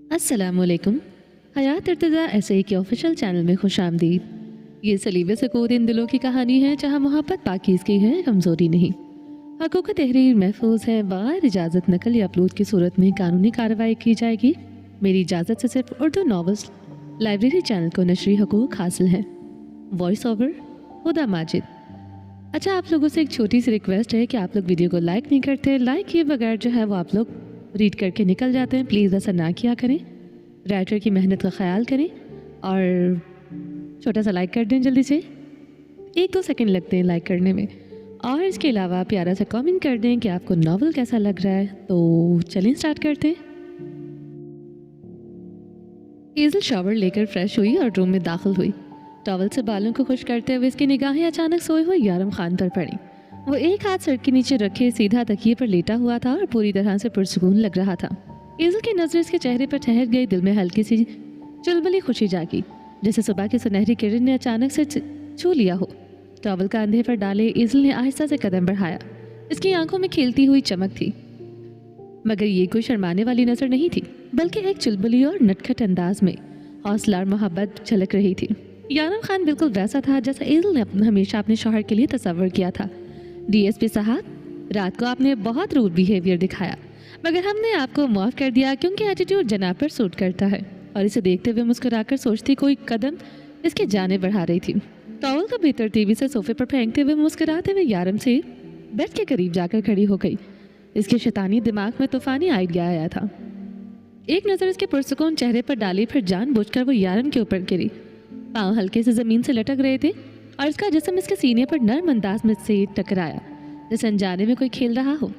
अस्सलाम वालेकुम। हयात इर्तिज़ा ऐसे के ऑफिशियल चैनल में खुश आमदीद। ये सलीबे सकूत इन दिलों की कहानी है जहाँ मोहब्बत पाकीज़गी है, कमज़ोरी नहीं। हकूक़ तहरीर महफूज है, बग़ैर इजाज़त नकल या अपलोड की सूरत में कानूनी कार्रवाई की जाएगी। मेरी इजाज़त से सिर्फ उर्दू नावल्स लाइब्रेरी चैनल को नशरी हकूक़ हासिल हैं। वॉइस ओवर हुदा माजिद। अच्छा, आप लोगों से एक छोटी सी रिक्वेस्ट है कि आप लोग वीडियो को लाइक नहीं करते। लाइक किए बगैर जो है वो आप लोग रीड करके निकल जाते हैं। प्लीज़ ऐसा ना किया करें। राइटर की मेहनत का ख्याल करें और छोटा सा लाइक कर दें जल्दी से। 1-2 सेकंड लगते हैं लाइक करने में। और इसके अलावा प्यारा सा कमेंट कर दें कि आपको नावल कैसा लग रहा है। तो चलिए स्टार्ट करते हैं। हेज़ल शावर लेकर फ्रेश हुई और रूम में दाखिल हुई। टॉवल से बालों को खुश करते हुए इसकी निगाहें अचानक सोए हुए यारम खान पर पड़ी। वो एक हाथ सर के नीचे रखे सीधा तकिए पर लेटा हुआ था और पूरी तरह से पुरसुकून लग रहा था। हेज़ल की नज़र इसके चेहरे पर ठहर गई। दिल में हल्की सी चुलबुली खुशी जागी, जैसे सुबह की सुनहरी किरण ने अचानक से छू लिया हो। टॉवल कंधे पर डाले हेज़ल ने आहिस्ता से कदम बढ़ाया। इसकी आंखों में खिलती हुई चमक थी, मगर ये कोई शर्माने वाली नज़र नहीं थी, बल्कि एक चुलबुली और नटखट अंदाज में हौसला और मोहब्बत झलक रही थी। यारम खान बिल्कुल वैसा था जैसा हेज़ल ने हमेशा अपने शौहर के लिए तस्वर किया था। डीएसपी साहब, रात को आपने बहुत रूड बिहेवियर दिखाया, मगर हमने आपको माफ़ कर दिया क्योंकि एटीट्यूड जनाब पर सूट करता है। और इसे देखते हुए मुस्कुराकर सोचती कोई कदम इसके जाने बढ़ा रही थी। टॉवल को बेतरतीबी से सोफे पर फेंकते हुए मुस्कुराते हुए यारम से बेड के करीब जाकर खड़ी हो गई। इसके शैतानी दिमाग में तूफानी आइडिया आया था। एक नज़र इसके पुरसुकून चेहरे पर डाली, फिर जानबूझकर वो यारम के ऊपर गिरी। पाँव हल्के से ज़मीन से लटक रहे थे और इसका जिस्म इसके सीने पर नर्म अंदाज में से टकराया, जैसे अनजाने में कोई खेल रहा हो।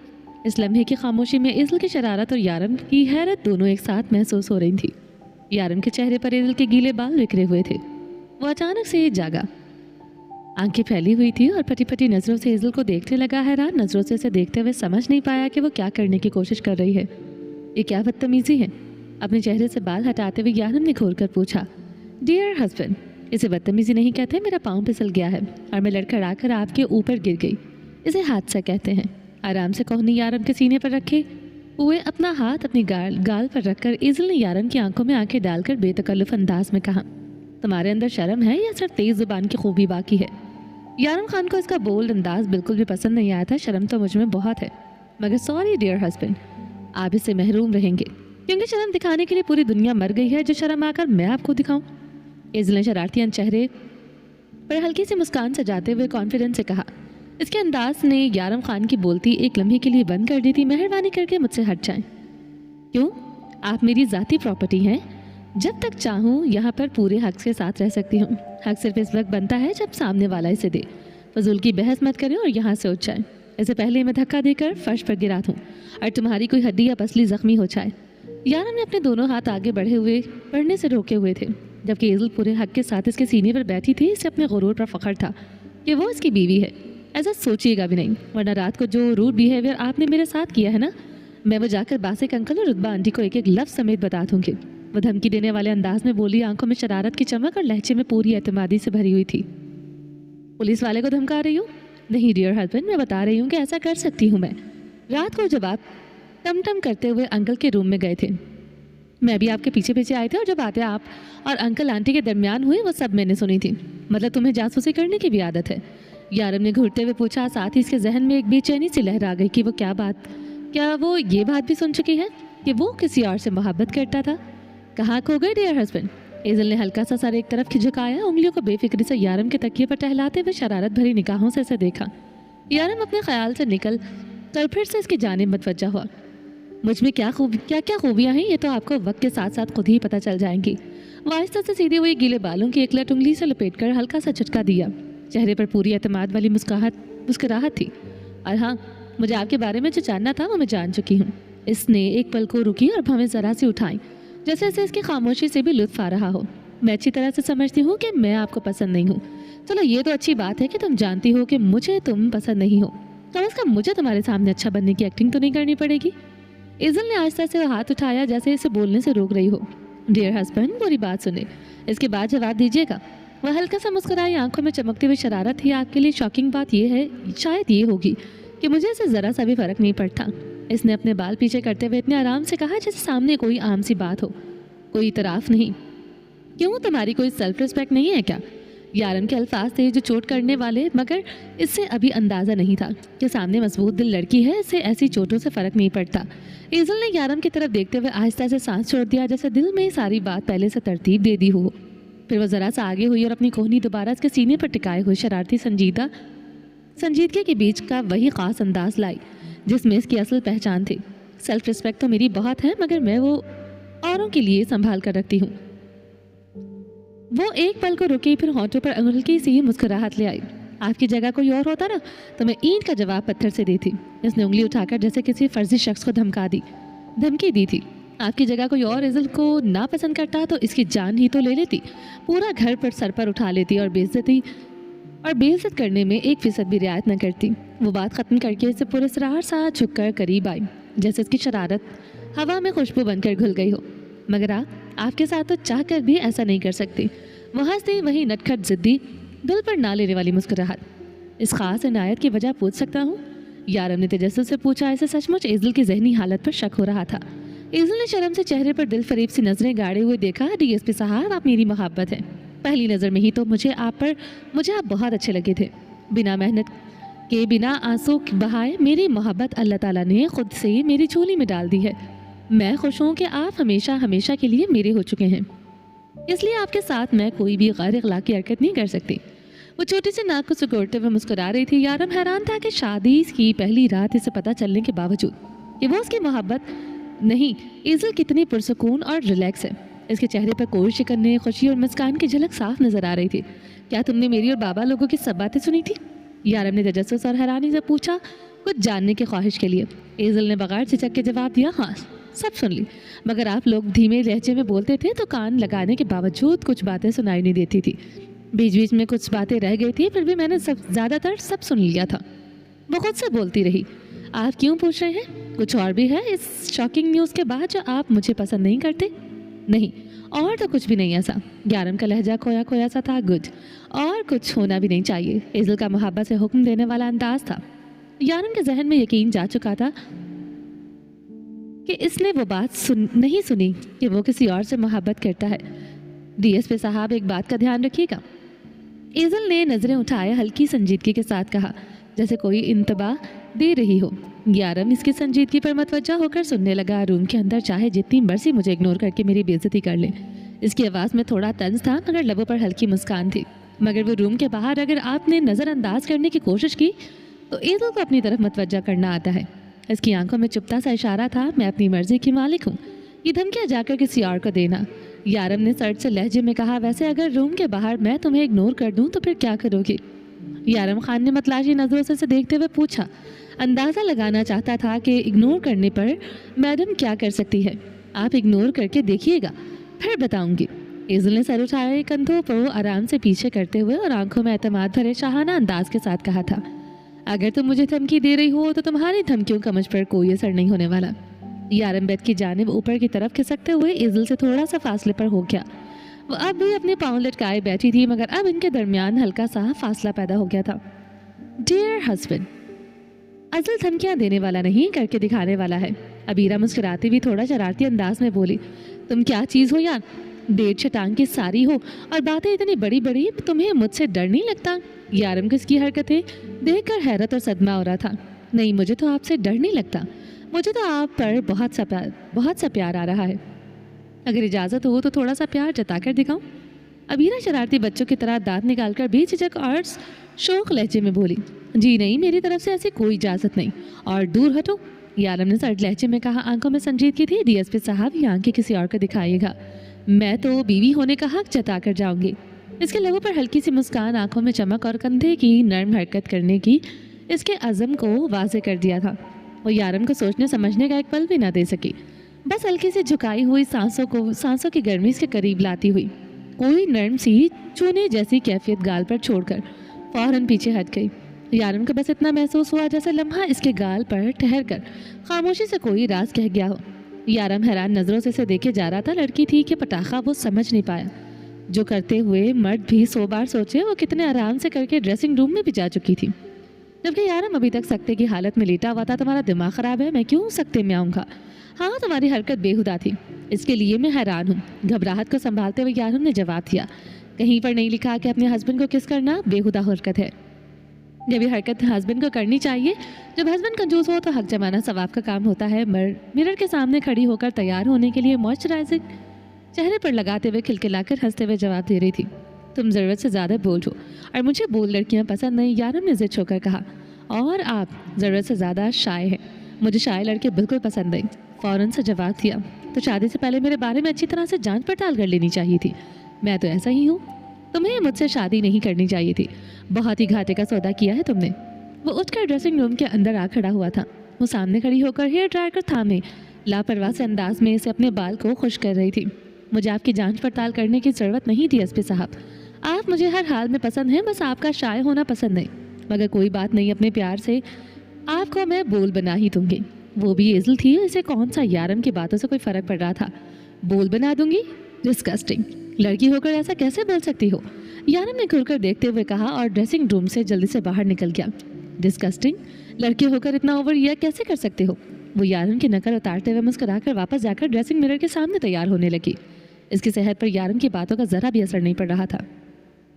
इस लम्हे की खामोशी में हेज़ल की शरारत और यारम की हैरत दोनों एक साथ महसूस हो रही थी। यारम के चेहरे पर हेज़ल के गीले बाल बिखरे हुए थे। वो अचानक से जागा, आंखें फैली हुई थी और फटी फटी नज़रों से हेज़ल को देखने लगा। हैरान नज़रों से इसे देखते हुए समझ नहीं पाया कि वो क्या करने की कोशिश कर रही है। ये क्या बदतमीज़ी है। अपने चेहरे से बाल हटाते हुए यारम ने घूर कर पूछा, डियर हस्बैंड, इसे बदतमीज़ी नहीं कहते। मेरा पाँव फिसल गया है और मैं लड़खड़ाकर आपके ऊपर गिर गई। इसे हादसा कहते हैं। आराम से कोहनी यारम के सीने पर रखे हुए अपना हाथ अपनी गाल पर रखकर हेज़ल ने यारम की आंखों में आंखें डालकर बेतकल्लुफ़ अंदाज में कहा, तुम्हारे अंदर शर्म है या सिर्फ तेज़ ज़ुबान की खूबी बाकी है। यारम खान को इसका बोल्ड अंदाज बिल्कुल भी पसंद नहीं आया था। शर्म तो मुझ में बहुत है, मगर सॉरी डियर हस्बैंड, आप इससे महरूम रहेंगे क्योंकि शर्म दिखाने के लिए पूरी दुनिया मर गई है। जो शर्म आकर मैं आपको दिखाऊं। हेज़ल ने शरारती चेहरे पर हल्की सी मुस्कान सजाते हुए कॉन्फिडेंस से कहा। इसके अंदाज ने यारम खान की बोलती एक लम्हे के लिए बंद कर दी थी। मेहरबानी करके मुझसे हट जाएं। क्यों? आप मेरी ज़ाती प्रॉपर्टी हैं। जब तक चाहूँ यहाँ पर पूरे हक के साथ रह सकती हूँ। हक सिर्फ इस वक्त बनता है जब सामने वाला इसे दे। फजूल की बहस मत करें और यहाँ से उठ जाएं। इससे पहले मैं धक्का देकर फर्श पर गिरा दूँ और तुम्हारी कोई हड्डी या पसली जख्मी हो जाए। यारम ने अपने दोनों हाथ आगे बढ़ने से रोके हुए थे, जबकि हेज़ल पूरे हक के साथ इसके सीने पर बैठी थी। इसे अपने गुरूर पर फ़ख्र था कि वो इसकी बीवी है। ऐसा सोचिएगा भी नहीं, वरना रात को जो रूड बिहेवियर आपने मेरे साथ किया है ना, मैं वो जाकर बासिक अंकल और रुतबा आंटी को एक एक लफ्ज़ समेत बता दूँगी। वो धमकी देने वाले अंदाज में बोली, आंखों में शरारत की चमक और लहजे में पूरी एतमादी से भरी हुई थी। पुलिस वाले को धमका रही हूँ? नहीं डियर हस्बैंड, मैं बता रही हूँ कि ऐसा कर सकती हूँ मैं। रात को जब आप टम करते हुए अंकल के रूम में गए थे, मैं भी आपके पीछे पीछे आए थे और जब आते आप और अंकल आंटी के दरमियान हुई वो सब मैंने सुनी थी। मतलब तुम्हें जासूसी करने की भी आदत है? यारम ने घूरते हुए पूछा। साथ ही इसके जहन में एक बेचैनी सी लहर आ गई कि वो क्या वो ये बात भी सुन चुकी है कि वो किसी और से मोहब्बत करता था। कहाँ खो गए डियर हस्बैंड? हेज़ल ने हल्का सा सर एक तरफ झुकाया, उंगलियों को बेफिक्री से यारम के तकिए पर टहलाते हुए शरारत भरी निगाहों से इसे देखा। यारम अपने ख्याल से निकल कर फिर से इसकी जानिब मुतवज्जा हुआ। मुझ में क्या क्या खूबियाँ हैं ये तो आपको वक्त के साथ साथ खुद ही पता चल जाएंगी। वो आहिस्ता से सीधे हुए गीले बालों की एक लट उंगली से लपेटकर हल्का सा झटका दिया। चेहरे पर पूरी एतमाद वाली मुस्कुराहट थी। और हाँ, मुझे आपके बारे में जो जानना था वो मैं जान चुकी हूँ। इसने एक पल को रुकी और भवें ज़रा सी उठाई, जैसे इसे इसकी खामोशी से भी लुत्फ आ रहा हो। मैं अच्छी तरह से समझती हूँ कि मैं आपको पसंद नहीं हूँ। चलो ये तो अच्छी बात है कि तुम जानती हो कि मुझे तुम पसंद नहीं हो, कम से कम मुझे तुम्हारे सामने अच्छा बनने की एक्टिंग तो नहीं करनी पड़ेगी। हेज़ल ने आहिस्ता से हाथ उठाया, जैसे इसे बोलने से रोक रही हो। डियर हस्बैंड, पूरी बात सुने, इसके बाद जवाब दीजिएगा। वह हल्का सा मुस्कुराई, आंखों में चमकती हुई शरारत थी। आपके लिए शॉकिंग बात यह है, शायद ये होगी कि मुझे इससे ज़रा सा भी फ़र्क नहीं पड़ता। इसने अपने बाल पीछे करते हुए इतने आराम से कहा जैसे सामने कोई आम सी बात हो। कोई इतराफ़ नहीं। क्यों, तुम्हारी कोई सेल्फ रिस्पेक्ट नहीं है क्या? यारम के अल्फाज थे जो चोट करने वाले, मगर इससे अभी अंदाज़ा नहीं था कि सामने मजबूत दिल लड़की है, इससे ऐसी चोटों से फ़र्क नहीं पड़ता। एजल ने यारम की तरफ देखते हुए आहिस्ता से सांस छोड़ दिया, जैसे दिल में सारी बात पहले से तरतीब दे दी हो। फिर वो ज़रा सा आगे हुई और अपनी कोहनी दोबारा उसके सीने पर टिकाए हुए शरारती संजीदगी के बीच का वही ख़ास अंदाज लाई जिसमें इसकी असल पहचान थी। सेल्फ रिस्पेक्ट तो मेरी बहुत है, मगर मैं वो औरों के लिए संभाल कर रखती हूँ। वो एक पल को रुकी, फिर होंठों पर हल्की सी मुस्कुराहट ले आई। आपकी जगह कोई और होता ना तो मैं ईंट का जवाब पत्थर से देती। इसने उंगली उठाकर जैसे किसी फर्जी शख्स को धमकी दी थी। आपकी जगह कोई और इज़ल को ना पसंद करता तो इसकी जान ही तो ले लेती, पूरा घर पर सर पर उठा लेती और बेइज्जत करने में 1% भी रियायत न करती। वो बात ख़त्म करके इसे पुरस्कार सा झुककर करीब आई, जैसे इसकी शरारत हवा में खुशबू बनकर घुल गई हो। मगर आपके साथ तो चाह कर भी ऐसा नहीं कर सकती। वहाँ से वही नटखट ज़िद्दी, दिल पर ना लेने वाली मुस्कुराहट। इस ख़ास इनायत की वजह पूछ सकता हूँ? यारम ने तजस्सुस से पूछा। इसे सचमुच एज़ल की जहनी हालत पर शक हो रहा था। एज़ल ने शर्म से चेहरे पर दिल फरेब सी नज़रें गाड़े हुए देखा। डीएसपी साहब, आप मेरी मोहब्बत हैं। पहली नज़र में ही तो मुझे आप बहुत अच्छे लगे थे। बिना मेहनत के, बिना आंसू बहाए मेरी मोहब्बत अल्लाह ताला ने खुद से मेरी झोली में डाल दी है। मैं खुश हूँ कि आप हमेशा हमेशा के लिए मेरे हो चुके हैं, इसलिए आपके साथ मैं कोई भी गैर अखलाकी हरकत नहीं कर सकती। वो छोटी सी नाक को सिकोड़ते हुए मुस्कुरा रही थी। यारम हैरान था कि शादी की पहली रात इसे पता चलने के बावजूद कि वो उसकी मोहब्बत नहीं, एज़ल कितनी पुरसकून और रिलैक्स है। इसके चेहरे पर कोई शिकन, खुशी और मुस्कान की झलक साफ नजर आ रही थी। क्या तुमने मेरी और बाबा लोगों की सब बातें सुनी थी? यारम ने तजस्सुस और हैरानी से पूछा, कुछ जानने की ख्वाहिश के लिए। एज़ल ने बगैर झिझक के जवाब दिया, हाँ सब सुन ली, मगर आप लोग धीमे लहजे में बोलते थे तो कान लगाने के बावजूद कुछ बातें सुनाई नहीं देती थी। बीच बीच में कुछ बातें रह गई थी, फिर भी मैंने ज़्यादातर सब सुन लिया था। वो खुद से बोलती रही। आप क्यों पूछ रहे हैं? कुछ और भी है इस शॉकिंग न्यूज़ के बाद जो आप मुझे पसंद नहीं करते? नहीं, और तो कुछ भी नहीं ऐसा। यारम का लहजा खोया खोया सा था। गुड, और कुछ होना भी नहीं चाहिए। एज़ल का मोहब्बत से हुक्म देने वाला अंदाज था। यारम के जहन में यकीन जा चुका था कि इसने वो बात नहीं सुनी कि वो किसी और से मोहब्बत करता है। डीएसपी साहब, एक बात का ध्यान रखिएगा। एज़ल ने नज़रें उठाए, हल्की संजीदगी के साथ कहा, जैसे कोई इंतबाह दे रही हो। यारम इसकी संजीदगी पर मतवज्जा होकर सुनने लगा। रूम के अंदर चाहे जितनी मर्जी मुझे इग्नोर करके मेरी बेइज्जती कर ले। इसकी आवाज़ में थोड़ा तंज था, मगर लबों पर हल्की मुस्कान थी। मगर वो रूम के बाहर अगर आपने नज़रअंदाज करने की कोशिश की तो एज़ल को अपनी तरफ मतवज्जा करना आता है। इसकी आंखों में चुपता सा इशारा था, मैं अपनी मर्जी की मालिक हूँ, ये धमकियाँ जाकर किसी और को देना। यारम ने सर्द से लहजे में कहा, वैसे अगर रूम के बाहर मैं तुम्हें इग्नोर कर दूँ तो फिर क्या करोगी? यारम खान ने मतलाशी नज़रों से देखते हुए पूछा। अंदाज़ा लगाना चाहता था कि इग्नोर करने पर मैडम क्या कर सकती है। आप इग्नोर करके देखिएगा, फिर बताऊंगी। एज़ल ने सर उठाए, कंधों पर आराम से पीछे करते हुए और आंखों में एतमाद भरे शाहाना अंदाज के साथ कहा था, अगर तुम मुझे धमकी दे रही हो तो तुम्हारी धमकियों का मुझ पर कोई असर नहीं होने वाला। यारम बेड की जानिब ऊपर की तरफ खिसकते हुए एज़ल से थोड़ा सा फासले पर हो गया। वो अब भी अपने पाँव लटकाए बैठी थी, मगर अब इनके दरमियान हल्का सा फासला पैदा हो गया था। डियर हस्बैंड, असल धमकियाँ देने वाला नहीं, करके दिखाने वाला है। अबीरा मुस्कुराती हुई थोड़ा शरारती अंदाज में बोली, तुम क्या चीज़ हो यार, 1.5 शतांग की सारी हो और बातें इतनी बड़ी बड़ी, तुम्हें मुझसे डर नहीं लगता? यारम को इसकी हरकतें देखकर हैरत और सदमा हो रहा था। नहीं, मुझे तो आपसे डर नहीं लगता, मुझे तो आप पर बहुत सा प्यार आ रहा है। अगर इजाज़त हो तो थोड़ा सा प्यार जता कर दिखाऊं? अबीरा शरारती बच्चों की तरह दांत निकालकर बेझिझक और शौक लहजे में बोली, जी नहीं, मेरी तरफ से ऐसी कोई इजाज़त नहीं, और दूर हटो। यारम ने सर्द लहजे में कहा। आंखों में संजीदगी थी। डीएसपी साहब, ये आंखें किसी और को दिखाइएगा, मैं तो बीवी होने का हक जता कर जाऊंगी। इसके लबों पर हल्की सी मुस्कान, आंखों में चमक और कंधे की नर्म हरकत करने की इसके अज़म को वाज़े कर दिया था। वो यारम को सोचने समझने का एक पल भी ना दे सकी, बस हल्की से झुकाई हुई सांसों की गर्मी इसके करीब लाती हुई कोई नर्म सी चूने जैसी कैफियत गाल पर छोड़कर फौरन पीछे हट गई। यारम को बस इतना महसूस हुआ जैसे लम्हा इसके गाल पर ठहर कर खामोशी से कोई राज कह गया हो। यारम हैरान नज़रों से इसे देखे जा रहा था। लड़की थी कि पटाखा वो समझ नहीं पाया। जो करते हुए मर्द भी 100 बार सोचे, वो कितने आराम से करके ड्रेसिंग रूम में भी जा चुकी थी। जबकि यारम अभी तक सख्ते की हालत में लेटा हुआ था। तुम्हारा दिमाग ख़राब है, मैं क्यों सख्ते में आऊँगा? हाँ, तुम्हारी हरकत बेहुदा थी, इसके लिए मैं हैरान हूँ। घबराहट को संभालते हुए यारम ने जवाब दिया, कहीं पर नहीं लिखा कि अपने हस्बैंड को किस करना बेहुदा हरकत है। जब ये हरकत हस्बैंड को करनी चाहिए, जब हस्बैंड कंजूस हो तो हक जमाना सवाब का काम होता है। मिरर के सामने खड़ी होकर तैयार होने के लिए मॉइस्चराइजिंग चेहरे पर लगाते हुए खिलखिलाकर हंसते हुए जवाब दे रही थी, तुम ज़रूरत से ज़्यादा बोल रहे हो और मुझे बोल लड़कियां पसंद नहीं, यारम ने ज़िद होकर कहा। और आप ज़रूरत से ज़्यादा शाय हैं, मुझे शाय लड़के बिल्कुल पसंद नहीं, फ़ौरन से जवाब दिया। तो शादी से पहले मेरे बारे में अच्छी तरह से जांच पड़ताल कर लेनी चाहिए थी। मैं तो ऐसा ही हूँ, तुम्हें मुझसे शादी नहीं करनी चाहिए थी, बहुत ही घाटे का सौदा किया है तुमने। वो उठकर ड्रेसिंग रूम के अंदर आ खड़ा हुआ था। वो सामने खड़ी होकर हेयर ड्रायर को थामे लापरवाह से अंदाज में इसे अपने बाल को खुश कर रही थी। मुझे आपकी जांच पड़ताल करने की ज़रूरत नहीं थी एसपी साहब, आप मुझे हर हाल में पसंद हैं, बस आपका शाय होना पसंद नहीं। मगर कोई बात नहीं, अपने प्यार से आपको मैं बोल बना ही दूंगी। वो भी एजल थी, इसे कौन सा यारम की बातों से कोई फ़र्क पड़ रहा था। बोल बना दूंगी? डिस्गस्टिंग, लड़की होकर ऐसा कैसे बोल सकती हो, यारम ने खुलकर देखते हुए कहा और ड्रेसिंग रूम से जल्दी से बाहर निकल गया। डिस्गस्टिंग, लड़की होकर इतना ओवर रिएक्ट कैसे कर सकते हो? वो यारम की नकल उतारते हुए मुस्कुराकर वापस जाकर ड्रेसिंग मिरर के सामने तैयार होने लगी। इसकी सेहत पर यारम की बातों का ज़रा भी असर नहीं पड़ रहा था।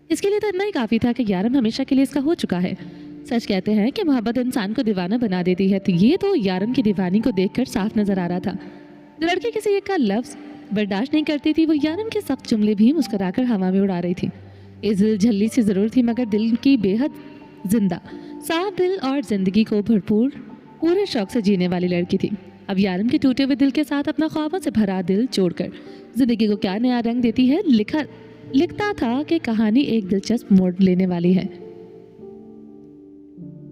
इसके लिए तो इतना ही काफ़ी था कि यारम हमेशा के लिए इसका हो चुका है। सच कहते हैं कि मोहब्बत इंसान को दीवाना बना देती है, तो ये तो यारम की दीवानी को देखकर साफ नजर आ रहा था। जो लड़की किसी एक का लफ्ज़ बर्दाश्त नहीं करती थी, वो यारम के सख्त जुमले भी मुस्कुराकर हवा में उड़ा रही थी। इज़ल झल्ली सी ज़रूर थी, मगर दिल की बेहद जिंदा, साफ दिल और ज़िंदगी को भरपूर पूरे शौक से जीने वाली लड़की थी। अब यारम के टूटे हुए दिल के साथ अपना ख्वाबों से भरा दिल जोड़कर ज़िंदगी को क्या नया रंग देती है, लिखता था कि कहानी एक दिलचस्प मोड़ लेने वाली है।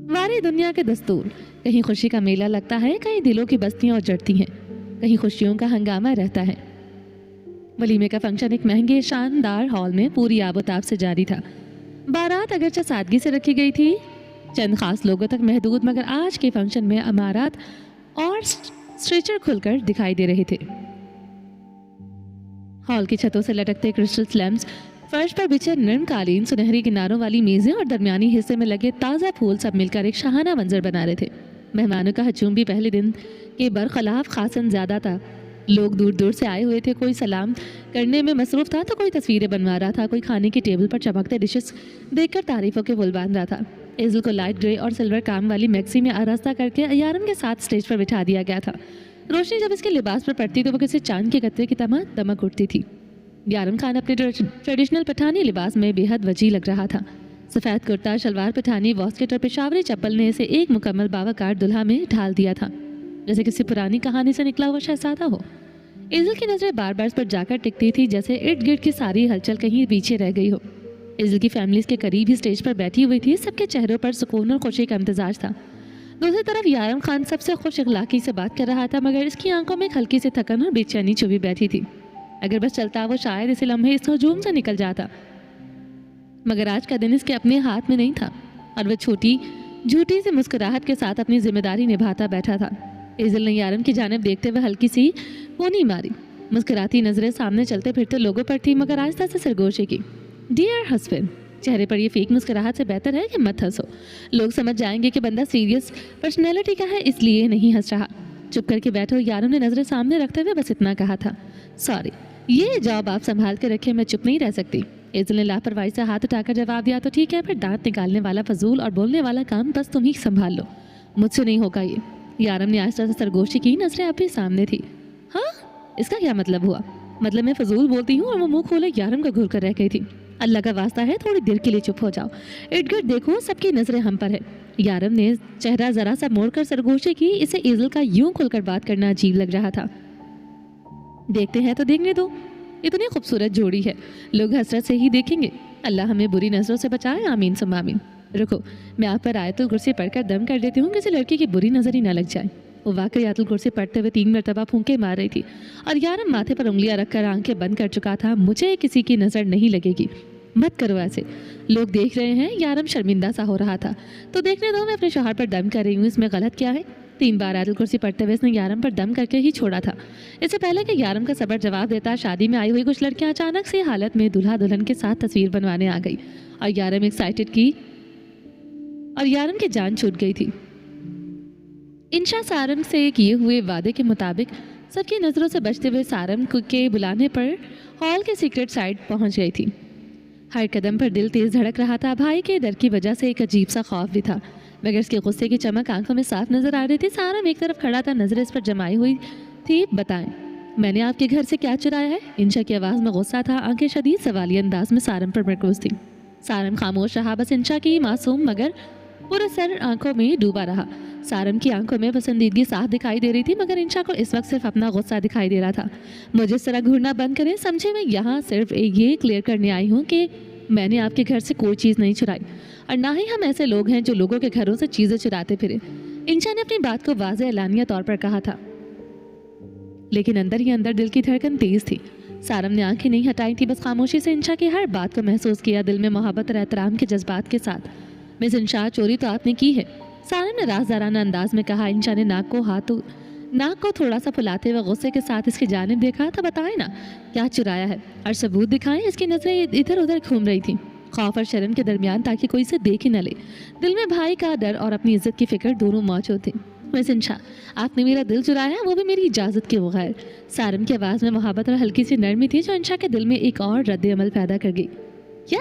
हमारी दुनिया के दस्तूर, कहीं खुशी का मेला लगता है, कहीं दिलों की बस्तियां उजड़ती हैं, कहीं खुशियों का हंगामा रहता है। वलीमे का फंक्शन एक महंगे शानदार हॉल में पूरी आबोताब से जारी था। बारात अगरचे सादगी से रखी गई थी, चंद खास लोगों तक महदूद, मगर आज के फंक्शन में अमारात और स्ट्रेचर खुलकर दिखाई दे रहे थे। हॉल की छतों से लटकते क्रिस्टल लैम्प्स, फर्श पर बिछे नरम कालीन, सुनहरी किनारों वाली मेजें और दरमियानी हिस्से में लगे ताज़ा फूल सब मिलकर एक शाहाना मंजर बना रहे थे। मेहमानों का हजूम भी पहले दिन के बरखलाफ खासन ज़्यादा था। लोग दूर दूर से आए हुए थे, कोई सलाम करने में मसरूफ़ था तो कोई तस्वीरें बनवा रहा था, कोई खाने की टेबल पर चमकते डिशेस देखकर तारीफ़ों के बुल बांध रहा था। एजल को लाइट ग्रे और सिल्वर काम वाली मैक्सी में आरास्ता करके यारम के साथ स्टेज पर बिठा दिया गया था। रोशनी जब इसके लिबास पर पड़ती तो वो किसी चांद के कतरे की तरह दमक उठती थी। यारम खान अपने ट्रेडिशनल पठानी लिबास में बेहद वजी लग रहा था। सफ़ेद कुर्ता, शलवार पठानी, वॉस्केट और पेशावरी चप्पल ने इसे एक मुकम्मल बावकार दुल्हा में ढाल दिया था, जैसे किसी पुरानी कहानी से निकला हुआ शहजादा हो। एजल की नज़रें बार बार इस पर जाकर टिकती थी, जैसे इर्द गिर्द की सारी हलचल कहीं पीछे रह गई हो। एजल की फैमिली के करीब ही स्टेज पर बैठी हुई थी, सबके चेहरों पर सुकून और खुशी का इम्तजाज था। दूसरी तरफ यारम खान सबसे खुश अखलाकी से बात कर रहा था, मगर इसकी आंखों में एक हल्की सी थकन और बेचैनी छुपी बैठी थी। अगर बस चलता वो शायद इसी लम्हे इस हजूम से निकल जाता, मगर आज का दिन इसके अपने हाथ में नहीं था और वह छोटी झूठी सी मुस्कुराहट के साथ अपनी जिम्मेदारी निभाता बैठा था। एजल ने यारम की जानिब देखते हुए हल्की सी पोनी मारी। मुस्कुराती नजरें सामने चलते फिरते लोगों पर थी, मगर आहिस्ता से सरगोशी की। डियर हस्बैंड, चेहरे पर ये फेक मुस्कुराहट से बेहतर है कि मत हंसो, लोग समझ जाएंगे कि बंदा सीरियस पर्सनैलिटी का है, इसलिए नहीं हंस रहा। चुप करके बैठो, यारम ने नजरें सामने रखते हुए बस इतना कहा था। सॉरी, ये जॉब आप संभाल के रखे, मैं चुप नहीं रह सकती। एजल ने लापरवाही से हाथ उठाकर जवाब दिया, तो ठीक है, फिर दांत निकालने वाला फजूल और बोलने वाला काम बस तुम ही संभाल लो, मुझसे नहीं होगा ये। यारम ने आहिस्ता से सरगोशी की, नजरें अभी सामने थी। हाँ, इसका क्या मतलब हुआ? मतलब मैं फजूल बोलती हूँ? और वो मुंह खोले यारम का घूर कर रह गई थी। अल्लाह का वास्ता है, थोड़ी देर के लिए चुप हो जाओ, इर्द गिर्द देखो, सबकी नजरें हम पर है। यारम ने चेहरा जरा सा मोड़कर सरगोशी की, इसे एजल का यूं खुलकर बात करना अजीब लग रहा था। देखते हैं तो देखने दो, इतनी खूबसूरत जोड़ी है, लोग हसरत से ही देखेंगे। अल्लाह हमें बुरी नजरों से बचाए, आमीन सुम्मा आमीन। रुको, मैं आप पर आयतुल कुर्सी पढ़कर दम कर देती हूँ, किसी लड़की की बुरी नज़र ही ना लग जाए। वो वाकई आयतुल कुर्सी पढ़ते हुए 3 मरतबा फूंके मार रही थी और यारम माथे पर उंगलियां रखकर आंखें बंद कर चुका था। मुझे किसी की नज़र नहीं लगेगी, मत करो ऐसे, लोग देख रहे हैं। यारम शर्मिंदा सा हो रहा था। तो देखने दो, मैं अपने शौहर पर दम कर रही हूँ, इसमें गलत क्या है? 3 बार आयतुल कुर्सी पढ़ते हुए इसने यारम पर दम करके ही छोड़ा था। इससे पहले कि यारम का सबर जवाब देता, शादी में आई हुई कुछ लड़कियां अचानक से हालत में दुल्हा दुल्हन के साथ तस्वीर बनवाने आ गई और यारम एक्साइटेड की और यारम की जान छूट गई थी। इंशा सारंग से किए हुए वादे के मुताबिक سب کی نظروں سے بچتے ہوئے سارم کے بلانے پر ہال کے سیکرٹ سائڈ پہنچ گئی تھی۔ ہر قدم پر دل تیز دھڑک رہا تھا۔ بھائی کے ڈر کی وجہ سے ایک عجیب سا خوف بھی تھا، مگر اس کے غصے کی چمک آنکھوں میں صاف نظر آ رہی تھی۔ سارم ایک طرف کھڑا تھا، نظریں اس پر جمائی ہوئی تھی۔ بتائیں، میں نے آپ کے گھر سے کیا چرایا ہے؟ انشا کی آواز میں غصہ تھا، آنکھیں شدید سوالی انداز میں سارم پر مرکوز تھیں۔ سارم خاموش رہا، بس انشا کی معصوم مگر پورا سر آنکھوں میں ڈوبا رہا۔ سارم کی آنکھوں میں پسندیدگی صاف دکھائی دے رہی تھی، مگر انشا کو اس وقت صرف اپنا غصہ دکھائی دے رہا تھا۔ مجھے اس طرح گھورنا بند کریں، سمجھے میں یہاں صرف یہ کلیئر کرنے آئی ہوں کہ میں نے آپ کے گھر سے کوئی چیز نہیں چرائی، اور نہ ہی ہم ایسے لوگ ہیں جو لوگوں کے گھروں سے چیزیں چراتے پھرے۔ انشا نے اپنی بات کو واضح اعلانیہ طور پر کہا تھا، لیکن اندر ہی اندر دل کی دھڑکن تیز تھی۔ سارم نے آنکھیں نہیں ہٹائی تھی، بس خاموشی سے انشا کی ہر بات کو محسوس کیا، دل میں محبت اور احترام کے جذبات کے ساتھ۔ مس انشا، چوری تو آپ نے کی ہے، سارم نے رازدارانہ انداز میں کہا۔ انشا نے ناک کو تھوڑا سا پھلاتے ہوئے غصے کے ساتھ اس کی جانب دیکھا تھا۔ بتائیں نا کیا چرایا ہے اور ثبوت دکھائیں۔ اس کی نظریں ادھر ادھر گھوم رہی تھیں، خوف اور شرم کے درمیان، تاکہ کوئی اسے دیکھ ہی نہ لے۔ دل میں بھائی کا ڈر اور اپنی عزت کی فکر دونوں موجود تھے۔ مس انشا، آپ نے میرا دل چرایا ہے، وہ بھی میری اجازت کے بغیر۔ سارم کی آواز میں محبت اور ہلکی سی نرمی تھی، جو انشا کے دل میں ایک اور رد عمل پیدا کر گئی۔ کیا؟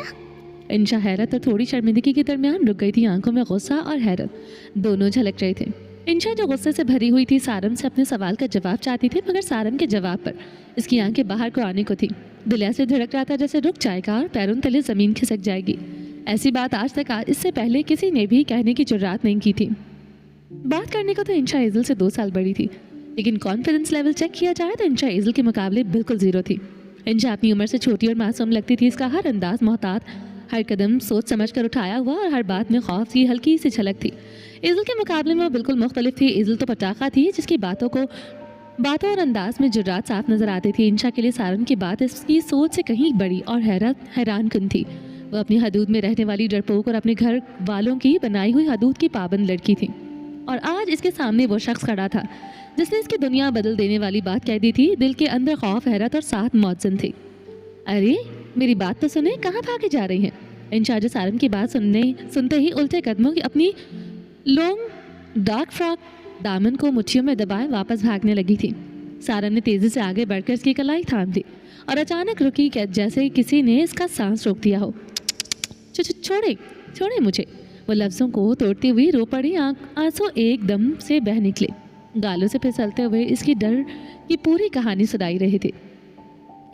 انشا حیرت اور تھوڑی شرمندگی کے درمیان رک گئی تھی، آنکھوں میں غصہ اور حیرت دونوں جھلک رہے تھے۔ انشا جو غصے سے بھری ہوئی تھی، سارم سے اپنے سوال کا جواب چاہتی تھی، مگر سارم کے جواب پر اس کی آنکھیں باہر کو آنے کو تھی۔ دل ایسے دھڑک رہا تھا جیسے رک جائے گا اور پیروں تلے زمین کھسک جائے گی۔ ایسی بات آج تک اس سے پہلے کسی نے بھی کہنے کی جرات نہیں کی تھی۔ بات کرنے کو تو انشا ایزل سے 2 سال بڑی تھی، لیکن کانفیڈنس لیول چیک کیا جائے تو انشا ایزل کے مقابلے بالکل زیرو تھی۔ انشا اپنی عمر سے چھوٹی اور معصوم لگتی تھی، اس کا ہر انداز محتاط، ہر قدم سوچ سمجھ کر اٹھایا ہوا، اور ہر بات میں خوف کی ہلکی سی جھلک تھی۔ ایزل کے مقابلے میں وہ بالکل مختلف تھی۔ ایزل تو پٹاخہ تھی، جس کی باتوں اور انداز میں جرات صاف نظر آتی تھی۔ انشا کے لیے سارم کی بات اس کی سوچ سے کہیں بڑی اور حیران کن تھی۔ وہ اپنی حدود میں رہنے والی ڈرپوک اور اپنے گھر والوں کی بنائی ہوئی حدود کی پابند لڑکی تھی، اور آج اس کے سامنے وہ شخص کھڑا تھا جس نے اس کی دنیا بدل دینے والی بات کہہ دی تھی۔ دل کے اندر خوف، حیرت اور ساتھ موزن تھی۔ ارے میری بات تو سنیں، کہاں بھاگے جا رہی ہیں؟ انشا جو سارم کی بات سنتے ہی الٹے قدموں کی اپنی لونگ ڈارک فراک دامن کو مٹھیوں میں دبائے واپس بھاگنے لگی تھی۔ سارم نے تیزی سے آگے بڑھ کر اس کی کلائی تھام دی اور اچانک رکی، جیسے کسی نے اس کا سانس روک دیا ہو۔ چھوڑے مجھے، وہ لفظوں کو توڑتی ہوئی رو پڑی۔ آنسو ایک دم سے بہہ نکلے، گالوں سے پھسلتے ہوئے اس کی ڈر کی پوری کہانی سنائی رہی تھی۔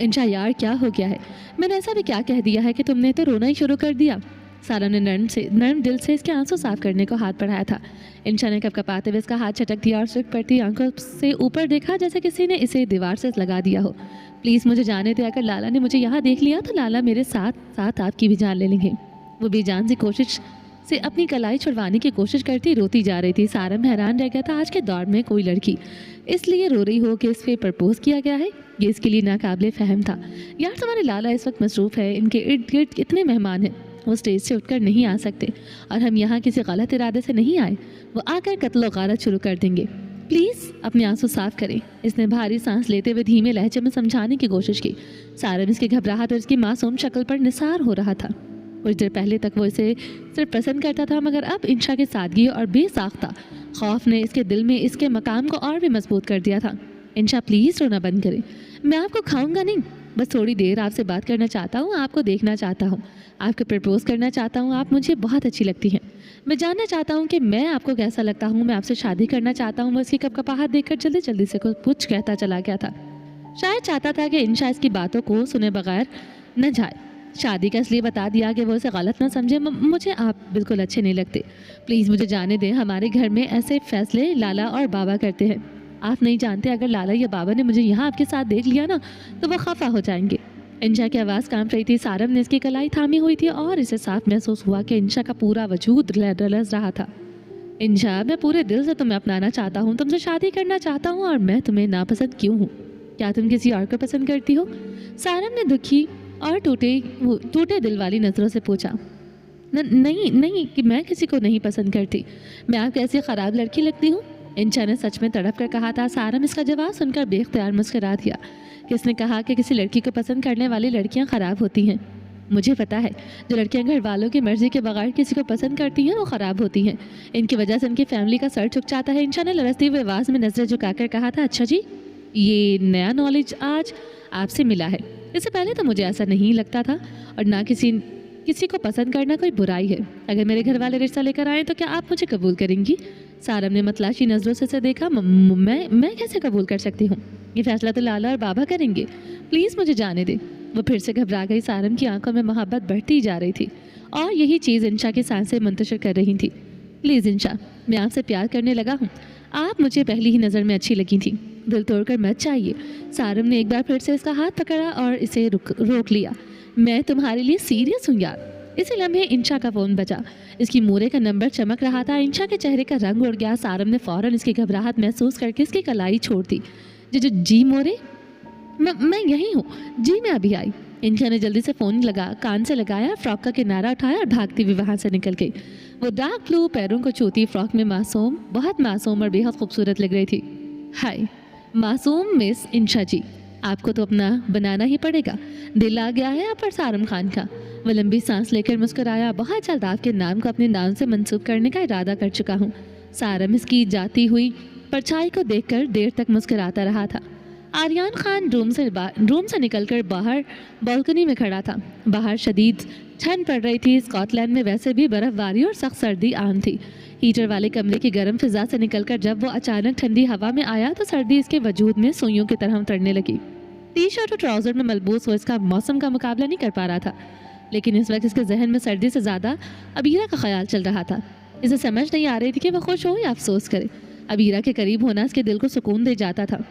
انشا یار، کیا ہو گیا ہے؟ میں نے ایسا بھی کیا کہہ دیا ہے کہ تم نے تو رونا ہی شروع کر دیا؟ سارم نے نرم دل سے اس کے آنسو صاف کرنے کو ہاتھ بڑھایا تھا۔ انشا نے کپکپاتے ہوئے اس کا ہاتھ چھٹک دیا اور سرخ پڑتی آنکھوں سے اوپر دیکھا، جیسے کسی نے اسے دیوار سے لگا دیا ہو۔ پلیز مجھے جانے دے، اگر لالا نے مجھے یہاں دیکھ لیا تو لالا میرے ساتھ آپ کی بھی جان لے لیں گے۔ وہ بے جان سی کوشش سے اپنی کلائی چھڑوانے کی کوشش کرتی روتی جا رہی تھی۔ سارم حیران رہ گیا تھا، آج کے دور میں کوئی لڑکی اس لیے رو رہی ہو کہ اس پہ پرپوز کیا گیا ہے، یہ اس کے لیے ناقابل فہم تھا۔ یار تمہارے لالا اس وقت مصروف ہے، ان کے ارد گرد اتنے مہمان ہیں، وہ اسٹیج سے اٹھ کر نہیں آ سکتے، اور ہم یہاں کسی غلط ارادے سے نہیں آئے، وہ آ کر قتل و غارت شروع کر دیں گے۔ پلیز اپنے آنسو صاف کریں، اس نے بھاری سانس لیتے ہوئے دھیمے لہجے میں سمجھانے کی کوشش کی۔ سارم اس کی گھبراہٹ اور اس کی معصوم شکل پر نثار ہو رہا تھا۔ کچھ دیر پہلے تک وہ اسے صرف پسند کرتا تھا، مگر اب انشا کی سادگی اور بے ساختہ خوف نے اس کے دل میں اس کے مقام کو اور بھی مضبوط کر دیا تھا۔ انشا پلیز رونا بند کریں، میں آپ کو کھاؤں گا نہیں، بس تھوڑی دیر آپ سے بات کرنا چاہتا ہوں، آپ کو دیکھنا چاہتا ہوں، آپ کو پرپوز کرنا چاہتا ہوں، آپ مجھے بہت اچھی لگتی ہیں، میں جاننا چاہتا ہوں کہ میں آپ کو کیسا لگتا ہوں، میں آپ سے شادی کرنا چاہتا ہوں۔ وہ اس کی کپکپاہٹ دیکھ کر جلدی سے کچھ کہتا چلا گیا تھا، شاید چاہتا تھا کہ انشا اس کی باتوں کو سنے بغیر نہ جائے۔ شادی کا اس لیے بتا دیا کہ وہ اسے غلط نہ سمجھے، مجھے آپ بالکل اچھے نہیں لگتے، پلیز مجھے جانے دیں، ہمارے گھر میں ایسے فیصلے لالا اور بابا کرتے ہیں، آپ نہیں جانتے اگر لالا یا بابا نے مجھے یہاں آپ کے ساتھ دیکھ لیا نا تو وہ خفا ہو جائیں گے۔ انشا کی آواز کانپ رہی تھی، سارم نے اس کی کلائی تھامی ہوئی تھی اور اسے صاف محسوس ہوا کہ انشا کا پورا وجود لرز رہا تھا۔ انشا، میں پورے دل سے تمہیں اپنانا چاہتا ہوں، تم سے شادی کرنا چاہتا ہوں، اور میں تمہیں ناپسند کیوں ہوں؟ کیا تم کسی اور کو پسند کرتی ہو؟ سارم نے دکھی اور ٹوٹے دل والی نظروں سے پوچھا۔ نہیں کہ میں کسی کو نہیں پسند کرتی، میں آپ کیسی خراب لڑکی لگتی ہوں؟ انشا نے سچ میں تڑپ کر کہا تھا۔ سارم اس کا جواب سن کر بے اختیار مسکرا دیا۔ کس نے کہا کہ کسی لڑکی کو پسند کرنے والی لڑکیاں خراب ہوتی ہیں؟ مجھے پتا ہے، جو لڑکیاں گھر والوں کی مرضی کے بغیر کسی کو پسند کرتی ہیں وہ خراب ہوتی ہیں، ان کی وجہ سے ان کی فیملی کا سر جھک جاتا ہے۔ انشا نے لرزتی ہوئی آواز میں نظریں جھکا کر کہا تھا۔ اچھا جی، ये नया नॉलेज आज आपसे मिला है। इससे पहले तो मुझे ऐसा नहीं लगता था, और ना किसी को पसंद करना कोई बुराई है। अगर मेरे घर वाले रिश्ता लेकर आए तो क्या आप मुझे कबूल करेंगी? सारम ने मतलाशी नज़रों से उसे देखा। मैं कैसे कबूल कर सकती हूँ? ये फैसला तो लाला और बाबा करेंगे। प्लीज़ मुझे जाने दे। वो फिर से घबरा गई। सारम की आंखों में मोहब्बत बढ़ती जा रही थी और यही चीज़ इंशा की सांसें मुंतशिर कर रही थी। प्लीज़ इंशा, मैं आपसे प्यार करने लगा हूँ। आप मुझे पहली ही नज़र में अच्छी लगी थी। दिल तोड़कर मत चाहिए। सारम ने एक बार फिर से इसका हाथ पकड़ा और इसे रोक लिया। मैं तुम्हारे लिए सीरियस हूँ यार। इसी लम्हे इंशा का फ़ोन बजा। इसकी मोरे का नंबर चमक रहा था। इंशा के चेहरे का रंग उड़ गया। सारम ने फ़ौरन इसकी घबराहट महसूस करके इसकी कलाई छोड़ दी। जी मोरे, मैं यहीं हूँ जी, मैं अभी आई। इंशा ने जल्दी से फ़ोन कान से लगाया, फ्रॉक का किनारा उठाया और भागती हुई वहाँ से निकल गई। वो डार्क ब्लू पैरों को छूती फ्रॉक में बहुत मासूम और बेहद खूबसूरत लग रही थी। हाय मासूम मिस इंशा जी, आपको तो अपना बनाना ही पड़ेगा। दिल आ गया है आप पर सारम खान का। वो लंबी सांस लेकर मुस्कुराया। बहुत जल्द आपके नाम को अपने नाम से मंसूब करने का इरादा कर चुका हूँ। सारम इसकी जाती हुई परछाई को देखकर देर तक मुस्कुराता रहा था। आर्यन खान रूम से निकलकर बाहर बालकनी में खड़ा था। बाहर शदीद ठंड पड़ रही थी। स्कॉटलैंड में वैसे भी बर्फबारी और सख्त सर्दी आम थी। हीटर वाले कमरे की गर्म फिजा से निकलकर जब वो अचानक ठंडी हवा में आया तो सर्दी इसके वजूद में सुइयों की तरह उतरने लगी। टी शर्ट और ट्राउज़र में मलबूस वो इसका मौसम का मुकाबला नहीं कर पा रहा था, लेकिन इस वक्त इसके जहन में सर्दी से ज़्यादा अबीरा का ख्याल चल रहा था। इसे समझ नहीं आ रही थी कि वह खुश हो या अफसोस करे। अबीरा के करीब होना इसके दिल को सुकून दे जाता था।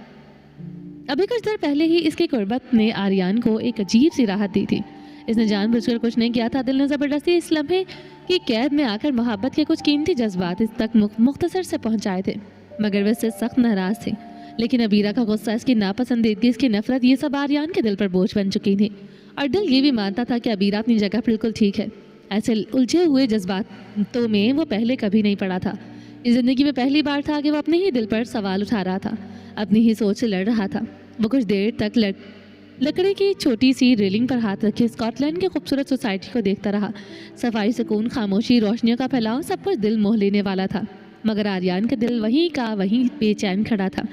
अभी कुछ देर पहले ही इसकी कुर्बत ने आर्यन को एक अजीब सी राहत दी थी। इसने जानबूझकर कुछ नहीं किया था। दिल ने ज़बरदस्ती इस लम्हे की कैद में आकर मोहब्बत के कुछ कीमती जज्बात इस तक मुख्तसर से पहुंचाए थे, मगर वह इससे सख्त नाराज़ थे। लेकिन अबीरा का गुस्सा, इसकी नापसंदीदगी, इसकी नफरत, ये सब आर्यन के दिल पर बोझ बन चुकी थी। और दिल ये भी मानता था कि अबीरा अपनी जगह बिल्कुल ठीक है। ऐसे उलझे हुए जज्बातों में वो पहले कभी नहीं पड़ा था। इस ज़िंदगी में पहली बार था कि वो अपने ही दिल पर सवाल उठा रहा था, अपनी ही सोच से लड़ रहा था। वो कुछ देर तक लकड़ी की छोटी सी रेलिंग पर हाथ रखे स्कॉटलैंड की खूबसूरत सोसाइटी को देखता रहा। सफाई, सुकून, खामोशी, रोशनियों का फैलाव, सब कुछ दिल मोह लेने वाला था। मगर आर्यन का दिल वहीं बेचैन खड़ा था।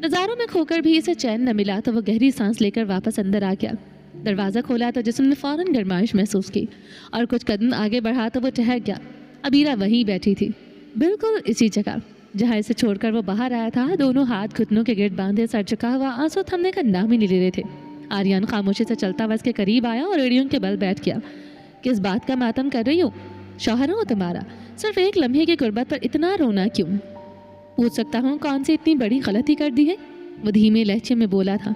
नज़ारों में खोकर भी इसे चैन न मिला तो वो गहरी सांस लेकर वापस अंदर आ गया। दरवाज़ा खोला तो जिस्म ने फ़ौरन गर्माइश महसूस की और कुछ कदम आगे बढ़ा तो वो ठहर गया। अबीरा वहीं बैठी थी, बिल्कुल इसी जगह जहाँ इसे छोड़कर वो बाहर आया था। दोनों हाथ घुटनों के गिर्द बांधे, सर झुका हुआ, आंसू थमने का नाम ही नहीं ले रहे थे। आर्यन खामोशी से चलता हुआ इसके करीब आया और एड़ियों के बल बैठ गया। किस बात का मातम कर रही हो? शौहर हो तुम्हारा, सिर्फ एक लम्हे की गुर्बत पर इतना रोना क्यों? पूछ सकता हूँ कौन सी इतनी बड़ी गलती कर दी है? वो धीमे लहजे में बोला था।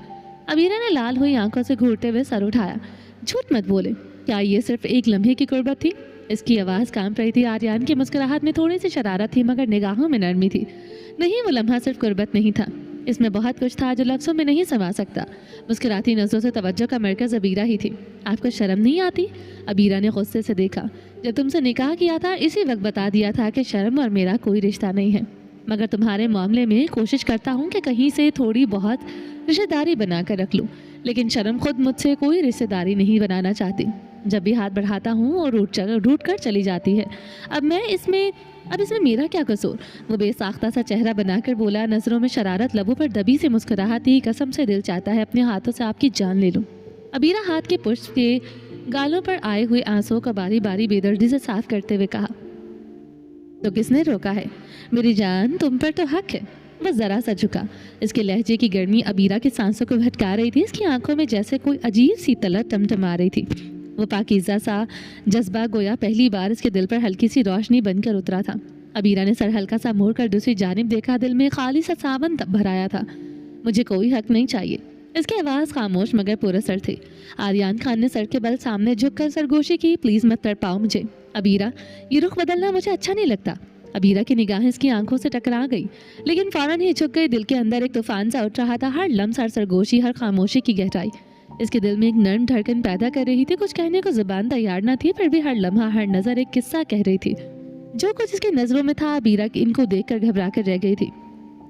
अबीरा ने लाल हुई आंखों से घूरते हुए सर उठाया। झूठ मत बोले, क्या ये सिर्फ एक लम्हे की गुर्बत थी? इसकी आवाज़ कांप रही थी। आर्यन की मुस्कुराहट में थोड़ी सी शरारत थी, मगर निगाहों में नरमी थी। नहीं, वो लम्हा सिर्फ गुर्बत नहीं था, इसमें बहुत कुछ था जो लफ्ज़ों में नहीं समा सकता। मुस्कुराती नज़रों से तवज्जो का मरकज़ अबीरा ही थी। आपको शर्म नहीं आती? अबीरा ने गुस्से से देखा। जब तुमसे निकाह किया था इसी वक्त बता दिया था कि शर्म और मेरा कोई रिश्ता नहीं है, मगर तुम्हारे मामले में कोशिश करता हूँ कि कहीं से थोड़ी बहुत रिश्तेदारी बना कर रख लूँ, लेकिन शर्म खुद मुझसे कोई रिश्तेदारी नहीं बनाना चाहती। जब भी हाथ बढ़ाता हूँ और रूठ कर चली जाती है। अब इसमें मेरा क्या कसूर? वो बेसाख्ता सा चेहरा बनाकर बोला, नज़रों में शरारत, लबों पर दबी से मुस्कुराहट। कसम से दिल चाहता है अपने हाथों से आपकी जान ले लूँ। अबीरा हाथ के पुष्प के गालों पर आए हुए आंसुओं का बारी बारी बेदर्दी से साफ करते हुए कहा, तो किसने रोका है? मेरी जान, तुम पर तो हक है। बस ज़रा सा झुका। इसके लहजे की गर्मी अबीरा की सांसों को भटका रही थी। इसकी आंखों में जैसे कोई अजीब सी तलब टमटमा रही थी। वो पाकीज़ा सा जज्बा गोया पहली बार इसके दिल पर हल्की सी रोशनी बनकर उतरा था। अबीरा ने सर हल्का सा मोड़ कर दूसरी जानिब देखा। दिल में खाली सा सावन भराया था। मुझे कोई हक नहीं चाहिए। इसकी आवाज़ खामोश मगर पुरअसर थी। आर्यन खान ने सर के बल सामने झुककर सरगोशी की, प्लीज़ मत तड़पाओ मुझे। अबीरा, ये रुख बदलना मुझे अच्छा नहीं लगता। अबीरा की निगाहें इसकी आंखों से टकरा गई, लेकिन फ़ौरन ही झुक गई। दिल के अंदर एक तूफान सा उठ रहा था। हर लम्स, हर सरगोशी, हर खामोशी की गहराई इसके दिल में एक नर्म धड़कन पैदा कर रही थी। कुछ कहने को ज़ुबान तैयार न थी, फिर भी हर लम्हा, हर नज़र एक किस्सा कह रही थी। जो कुछ इसकी नज़रों में था, अबीरा इनको देखकर घबरा कर रह गई थी।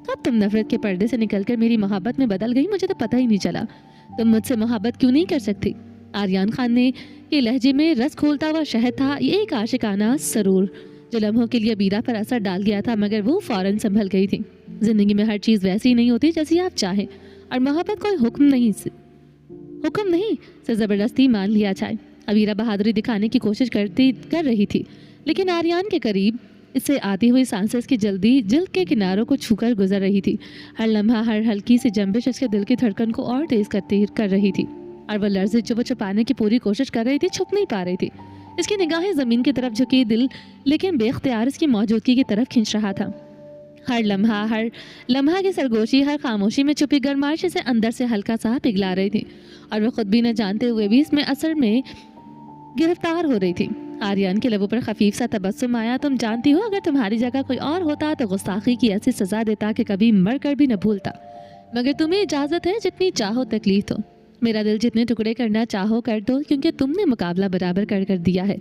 कब तुम नफरत के पर्दे से निकलकर मेरी मोहब्बत में बदल गई, मुझे तो पता ही नहीं चला। तुम मुझसे मोहब्बत क्यों नहीं कर सकती? आर्यन खान ने के लहजे में रस खोलता हुआ शहद था। ये एक आशिकाना सरूर जो लम्हों के लिए अबीरा पर असर डाल गया था, मगर वो फ़ौरन संभल गई थी। ज़िंदगी में हर चीज़ वैसी ही नहीं होती जैसी आप चाहें, और मोहब्बत कोई हुक्म नहीं से ज़बरदस्ती मान लिया जाए। अबीरा बहादुरी दिखाने की कोशिश कर रही थी, लेकिन आर्यन के करीब इससे आती हुई सांसें इसकी जल्द के किनारों को छूकर गुजर रही थी। हर लम्हा, हर हल्की सी जंबिश इसके दिल की धड़कन को और तेज कर रही थी, और वह लर्ज़िश जो वो छुपाने की पूरी कोशिश कर रही थी छुप नहीं पा रही थी। इसकी निगाहें ज़मीन की तरफ झुकी, दिल लेकिन बेख्तियार इसकी मौजूदगी की तरफ खींच रहा था। हर लम्हा की सरगोशी, हर खामोशी में छुपी गरमाइश इसे अंदर से हल्का सा पिघला रही थी, और वह खुद भी न जानते हुए भी इसमें असर में गिरफ्तार हो रही थी। आर्यन के लबों पर खफीफ सा तबस्सुम आया। तुम जानती हो, अगर तुम्हारी जगह कोई और होता तो गुस्ताखी की ऐसी सज़ा देता कि कभी मर कर भी न भूलता, मगर तुम्हें इजाज़त है जितनी चाहो तकलीफ हो, मेरा दिल जितने टुकड़े करना चाहो कर दो, क्योंकि तुमने मुकाबला बराबर कर दिया है।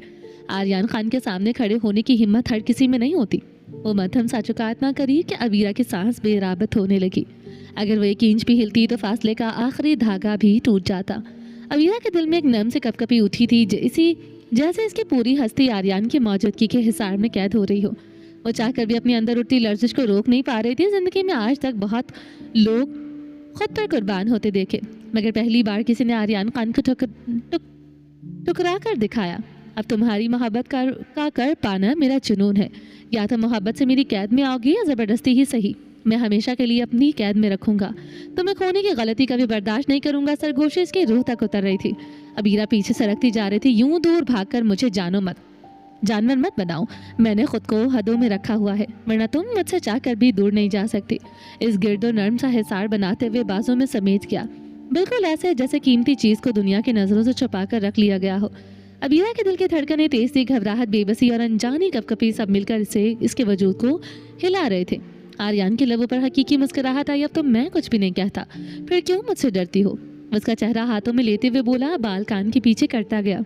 आर्यन खान के सामने खड़े होने की हिम्मत हर किसी में नहीं होती। वो मध्यम सा चुका इतना करीब कि अबीरा की सांस बेराबत होने लगी। अगर वो एक इंच भी हिलती तो फासले का आखिरी धागा भी टूट जाता। अबीरा के दिल में एक नम से कपकपी उठी थी, जैसे इसकी पूरी हस्ती आर्यन की मौजूदगी के हिसार में कैद हो रही हो। वो चाहकर भी अपने अंदर उठती लर्जिश को रोक नहीं पा रही थी। जिंदगी में आज तक बहुत लोग खुद पर कुर्बान होते देखे, मगर पहली बार किसी ने आर्यन खान को ठुकरा कर दिखाया। अब तुम्हारी मोहब्बत का कर पाना मेरा जुनून है। या तो मोहब्बत से मेरी कैद में आओगी या ज़बरदस्ती ही सही, मैं हमेशा के लिए अपनी कैद में रखूंगा। तुम्हें खोने की गलती कभी बर्दाश्त नहीं करूंगा। सरगोशी इसकी रूह तक उतर रही थी। अबीरा पीछे सरकती जा रही थी। यूं दूर भागकर मुझे जानवर मत बनाओ। मैंने खुद को हदों में रखा हुआ है, वरना तुम मुझसे चाहकर भी दूर नहीं जा सकती। इस गिरदो नर्म सा हिसार बनाते हुए बाजों में समेट गया, बिल्कुल ऐसे जैसे कीमती चीज को दुनिया की नजरों से छुपा कर रख लिया गया हो। अबीरा के दिल की धड़कनें तेज थी, घबराहट, बेबसी और अनजानी कपकपी सब मिलकर इसके वजूद को हिला रहे थे। आर्यन के लबों पर हकीकी मुस्कुराहट आई। अब तो मैं कुछ भी नहीं कहता, फिर क्यों मुझसे डरती हो? उसका चेहरा हाथों में लेते हुए बोला, बाल कान के पीछे करता गया।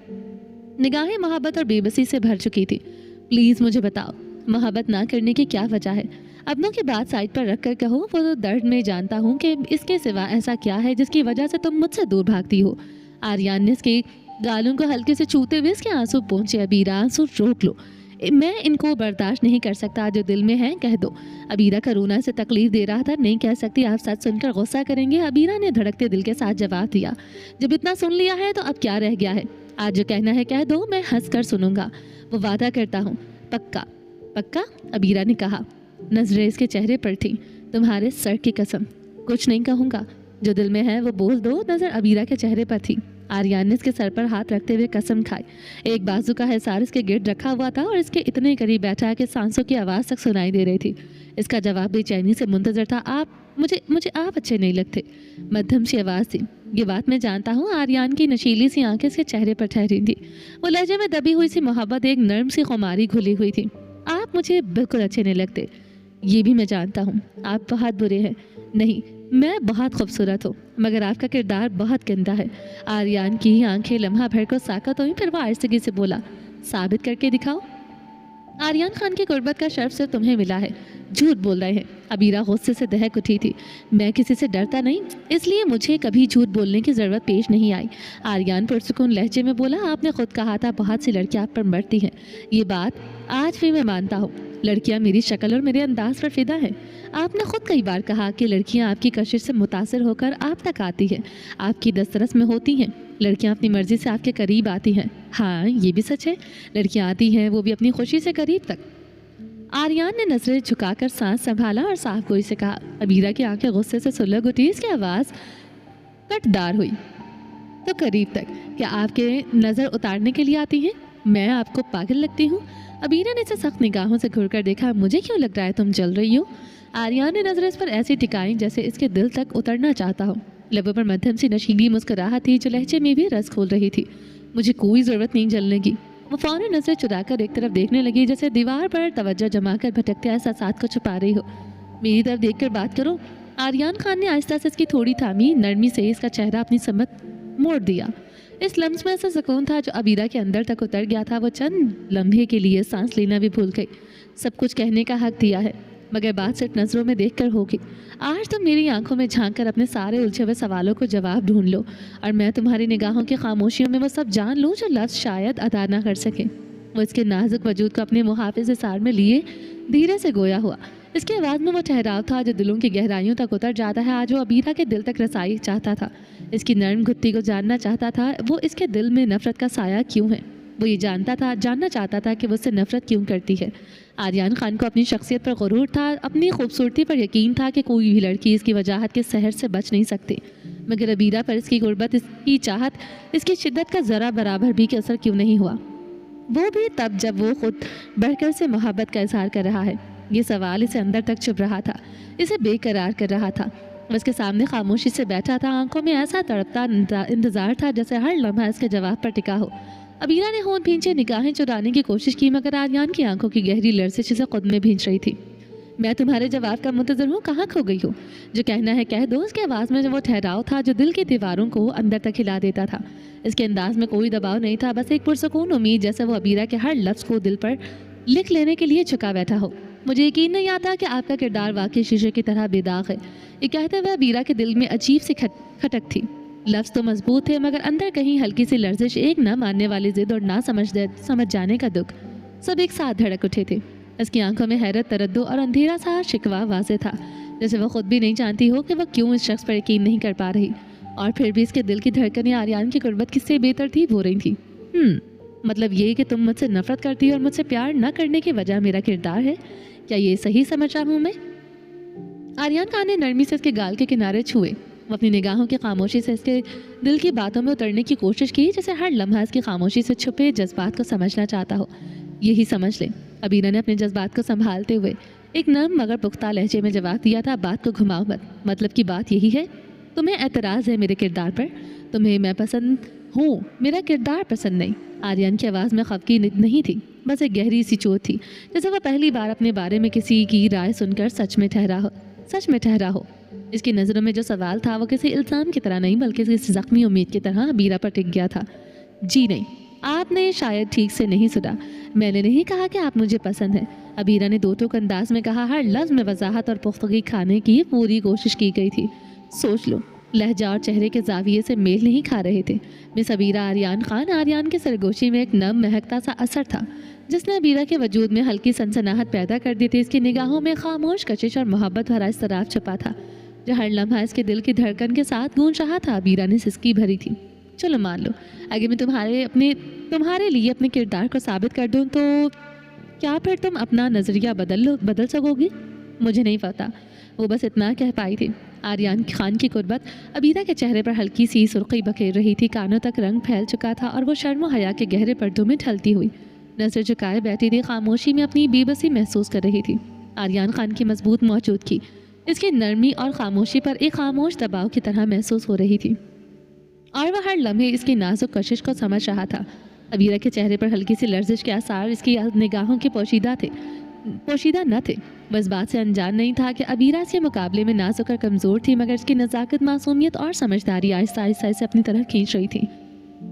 निगाहें मोहब्बत और बेबसी से भर चुकी थी। प्लीज मुझे बताओ, मोहब्बत ना करने की क्या वजह है? अपनों की बात साइड पर रख कर कहो। वो तो दर्द में जानता हूँ कि इसके सिवा ऐसा क्या है जिसकी वजह से तुम मुझसे दूर भागती हो। आर्यन ने इसके गालों को हल्के से छूते हुए इसके आंसू पहुंचे। अबीरा, आंसू रोक लो, मैं इनको बर्दाश्त नहीं कर सकता। जो दिल में है कह दो। अबीरा का रोना से तकलीफ दे रहा था। नहीं कह सकती, आप सच सुनकर गुस्सा करेंगे। अबीरा ने धड़कते दिल के साथ जवाब दिया, जब इतना सुन लिया है तो अब क्या रह गया है? आज जो कहना है कह दो, मैं हंस कर सुनूंगा। वो वादा करता हूँ। पक्का? पक्का? अबीरा ने कहा। नजरें इसके चेहरे पर थी। तुम्हारे सर की कसम कुछ नहीं कहूँगा, जो दिल में है वो बोल दो। नजर अबीरा के चेहरे पर थी। आर्यन ने इसके सर पर हाथ रखते हुए कसम खाई। एक बाजू का हिसार इसके गिर्द रखा हुआ था और इसके इतने करीब बैठा कि सांसों की आवाज़ तक सुनाई दे रही थी। इसका जवाब बेचैनी से मुंतजर था। मुझे आप अच्छे नहीं लगते। मध्यम सी आवाज़ थी। ये बात मैं जानता हूँ। आर्यन की नशीली सी आंखें इसके चेहरे पर ठहरी थी। वो लहजे में दबी हुई सी मोहब्बत, एक नर्म सी खुमारी घुली हुई थी। आप मुझे बिल्कुल अच्छे नहीं लगते, ये भी मैं जानता हूँ। आप बहुत बुरे हैं। नहीं, मैं बहुत खूबसूरत हूँ, मगर आपका किरदार बहुत गंदा है। आर्यन की आंखें लम्हा भर को साकत हुई, फिर वो आहिस्तगी से बोला, साबित करके दिखाओ। आर्यन खान की गुर्बत का शर्फ सिर्फ तुम्हें मिला है। झूठ बोल रहे हैं। अबीरा गुस्से से दहक उठी थी। मैं किसी से डरता नहीं, इसलिए मुझे कभी झूठ बोलने की ज़रूरत पेश नहीं आई। आर्यन पुरसुकून लहजे में बोला, आपने खुद कहा था बहुत सी लड़कियां आप पर मरती हैं। ये बात आज भी मैं मानता हूँ। लड़कियां मेरी शक्ल और मेरे अंदाज पर फिदा हैं। आपने खुद कई बार कहा कि लड़कियां आपकी कशिश से मुतासिर होकर आप तक आती हैं, आपकी दस्तरस में होती हैं। लड़कियां अपनी मर्जी से आपके करीब आती हैं। हाँ, ये भी सच है। लड़कियां आती हैं, वो भी अपनी खुशी से करीब तक। आर्यन ने नजरें झुकाकर सांस संभाला और साफ गोई से कहा। अबीरा की आंखें गुस्से से सुलग उठी, इसकी आवाज़ कटदार हुई। तो करीब तक क्या आपके नज़र उतारने के लिए आती हैं? मैं आपको पागल लगती हूँ? अबीरा ने इसे सख्त निगाहों से घूरकर देखा। मुझे क्यों लग रहा है तुम जल रही हो? आर्यन ने नजरें इस पर ऐसी टिकाई जैसे इसके दिल तक उतरना चाहता हो। लबों पर मध्यम सी नशीली मुस्कुराहट थी, जो लहजे में भी रस खोल रही थी। मुझे कोई ज़रूरत नहीं जलने की। वो फौरन नजरें चुराकर एक तरफ देखने लगी, जैसे दीवार पर तवज्जो जमाकर भटकते एहसासात को छुपा रही हो। मेरी तरफ देखकर बात करो। आर्यन खान ने आहिस्ता से इसकी थोड़ी थामी, नरमी से इसका चेहरा अपनी समत मोड़ दिया। इस लम्स में ऐसा सुकून था जो अबीरा के अंदर तक उतर गया था। वो चंद लम्हे के लिए सांस लेना भी भूल गई। सब कुछ कहने का हक दिया है, मगर बात सिर्फ नज़रों में देखकर होगी। आज तुम मेरी आंखों में झांक कर अपने सारे उलझे हुए सवालों को जवाब ढूंढ लो, और मैं तुम्हारी निगाहों की खामोशियों में वो सब जान लूँ जो लफ्ज़ शायद अदा ना कर सके। वो इसके नाजुक वजूद को अपने मुहाफिज हिसार में लिए धीरे से गोया हुआ। اس کی آواز میں وہ ٹھہراؤ تھا جو دلوں کی گہرائیوں تک اتر جاتا ہے۔ آج وہ ابیرہ کے دل تک رسائی چاہتا تھا، اس کی نرم گھٹی کو جاننا چاہتا تھا، وہ اس کے دل میں نفرت کا سایہ کیوں ہے۔ وہ یہ جاننا چاہتا تھا کہ وہ اس سے نفرت کیوں کرتی ہے۔ آریان خان کو اپنی شخصیت پر غرور تھا، اپنی خوبصورتی پر یقین تھا کہ کوئی بھی لڑکی اس کی وجاہت کے سحر سے بچ نہیں سکتی، مگر ابیرہ پر اس کی غربت، اس کی چاہت، اس کی شدت کا ذرا برابر بھی اثر کیوں نہیں ہوا؟ وہ بھی تب جب وہ خود بڑھ کر سے محبت کا اظہار کر رہا ہے۔ یہ سوال اسے اندر تک چھپ رہا تھا، اسے بے قرار کر رہا تھا۔ وہ اس کے سامنے خاموشی سے بیٹھا تھا، آنکھوں میں ایسا تڑپتا انتظار تھا جیسے ہر لمحہ اس کے جواب پر ٹکا ہو۔ ابیرہ نے ہونٹ بھینچے نگاہیں چرانے کی کوشش کی، مگر آریان کی آنکھوں کی گہری لرزش اسے خود میں بھینچ رہی تھی۔ میں تمہارے جواب کا منتظر ہوں، کہاں کھو گئی ہو؟ جو کہنا ہے کہہ دو۔ اس کے آواز میں وہ ٹھہراؤ تھا جو دل کی دیواروں کو اندر تک ہلا دیتا تھا۔ اس کے انداز میں کوئی دباؤ نہیں تھا، بس ایک پرسکون امید، جیسے وہ ابیرہ کے ہر لفظ کو دل پر لکھ لینے کے لیے جھکا بیٹھا ہو۔ مجھے یقین نہیں آتا کہ آپ کا کردار واقعی شیشے کی طرح بے داغ ہے۔ یہ کہتے ہوئے ابیرہ کے دل میں عجیب سی کھٹک تھی۔ لفظ تو مضبوط تھے، مگر اندر کہیں ہلکی سی لرزش، ایک نہ ماننے والی ضد اور نہ سمجھ جانے کا دکھ، سب ایک ساتھ دھڑک اٹھے تھے۔ اس کی آنکھوں میں حیرت، تردد اور اندھیرا سا شکوہ واضح تھا، جیسے وہ خود بھی نہیں جانتی ہو کہ وہ کیوں اس شخص پر یقین نہیں کر پا رہی، اور پھر بھی اس کے دل کی دھڑکنیں آریان کی غربت کس سے بے ترتیب ہو رہی تھی۔ مطلب یہ کہ تم مجھ سے نفرت کرتی ہو اور مجھ سے پیار نہ کرنے کی وجہ میرا کردار ہے، کیا یہ صحیح سمجھ رہا ہوں میں؟ آریان خان نے نرمی سے اس کے گال کے کنارے چھوئے۔ وہ اپنی نگاہوں کی خاموشی سے اس کے دل کی باتوں میں اترنے کی کوشش کی، جیسے ہر لمحہ اس کی خاموشی سے چھپے جذبات کو سمجھنا چاہتا ہو۔ یہی سمجھ لیں۔ ابیرہ نے اپنے جذبات کو سنبھالتے ہوئے ایک نرم مگر پختہ لہجے میں جواب دیا تھا، بات کو گھماؤ مت۔ مطلب کی بات یہی ہے، تمہیں اعتراض ہے میرے کردار پر، تمہیں میں پسند ہوں، میرا کردار پسند نہیں۔ آریان کی آواز میں خفگی نہیں تھی، بس ایک گہری سی چوٹ تھی، جیسے وہ پہلی بار اپنے بارے میں کسی کی رائے سن کر سچ میں ٹھہرا ہو۔ اس کی نظروں میں جو سوال تھا وہ کسی الزام کی طرح نہیں، بلکہ کسی زخمی امید کی طرح ابیرہ پر ٹک گیا تھا۔ جی نہیں، آپ نے شاید ٹھیک سے نہیں سنا، میں نے نہیں کہا کہ آپ مجھے پسند ہیں۔ ابیرہ نے دو ٹوک انداز میں کہا، ہر لفظ میں وضاحت اور پختگی کھانے کی پوری کوشش کی گئی تھی۔ سوچ لو، لہجہ اور چہرے کے زاویے سے میل نہیں کھا رہے تھے۔ مس ابیرہ آریان خان، آریان کے سرگوشی میں ایک نم مہکتا سا اثر تھا جس نے ابیرہ کے وجود میں ہلکی سنسناہٹ پیدا کر دی تھی۔ اس کی نگاہوں میں خاموش کشش اور محبت بھرا اضطراب چھپا تھا جو ہر لمحہ اس کے دل کی دھڑکن کے ساتھ گونج رہا تھا۔ ابیرہ نے سسکی بھری تھی، چلو مان لو، اگر میں تمہارے لیے اپنے کردار کو ثابت کر دوں تو کیا پھر تم اپنا نظریہ بدل سکو گی؟ مجھے نہیں پتا، وہ بس اتنا کہہ پائی تھی۔ آریان خان کی قربت ابیرہ کے چہرے پر ہلکی سی سرخی بکھیر رہی تھی، کانوں تک رنگ پھیل چکا تھا اور وہ شرم و حیا کے گہرے پردوں میں ڈھلتی ہوئی نظر جھکائے بیٹھی تھی، خاموشی میں اپنی بے بسی محسوس کر رہی تھی۔ آریان خان کی مضبوط موجودگی اس کی نرمی اور خاموشی پر ایک خاموش دباؤ کی طرح محسوس ہو رہی تھی، اور وہ ہر لمحے اس کی نازک کشش کو سمجھ رہا تھا۔ ابیرہ کے چہرے پر ہلکی سی لرزش کے آثار اس کی نگاہوں کے پوشیدہ نہ تھے۔ وہ اس بات سے انجان نہیں تھا کہ ابیرہ اس کے مقابلے میں نازک اور کمزور تھی، مگر اس کی نزاکت، معصومیت اور سمجھداری آہستہ آہستہ اسے اپنی طرح کھینچ رہی تھی،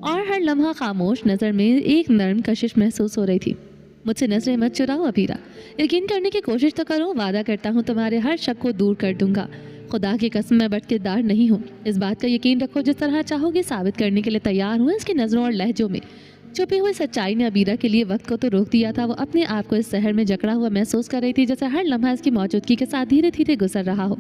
اور ہر لمحہ خاموش نظر میں ایک نرم کشش محسوس ہو رہی تھی۔ مجھ سے نظریں مت چراؤ ابیرہ، یقین کرنے کی کوشش تو کرو، وعدہ کرتا ہوں تمہارے ہر شک کو دور کر دوں گا۔ خدا کی قسم میں بد کردار نہیں ہوں، اس بات کا یقین رکھو، جس طرح چاہو گے ثابت کرنے کے لیے تیار ہوں۔ اس کی نظروں اور لہجوں میں چھپی ہوئی سچائی نے ابیرہ کے لیے وقت کو تو روک دیا تھا۔ وہ اپنے آپ کو اس شہر میں جکڑا ہوا محسوس کر رہی تھی، جیسے ہر لمحہ اس کی موجودگی کے ساتھ دھیرے دھیرے گزر رہا ہو۔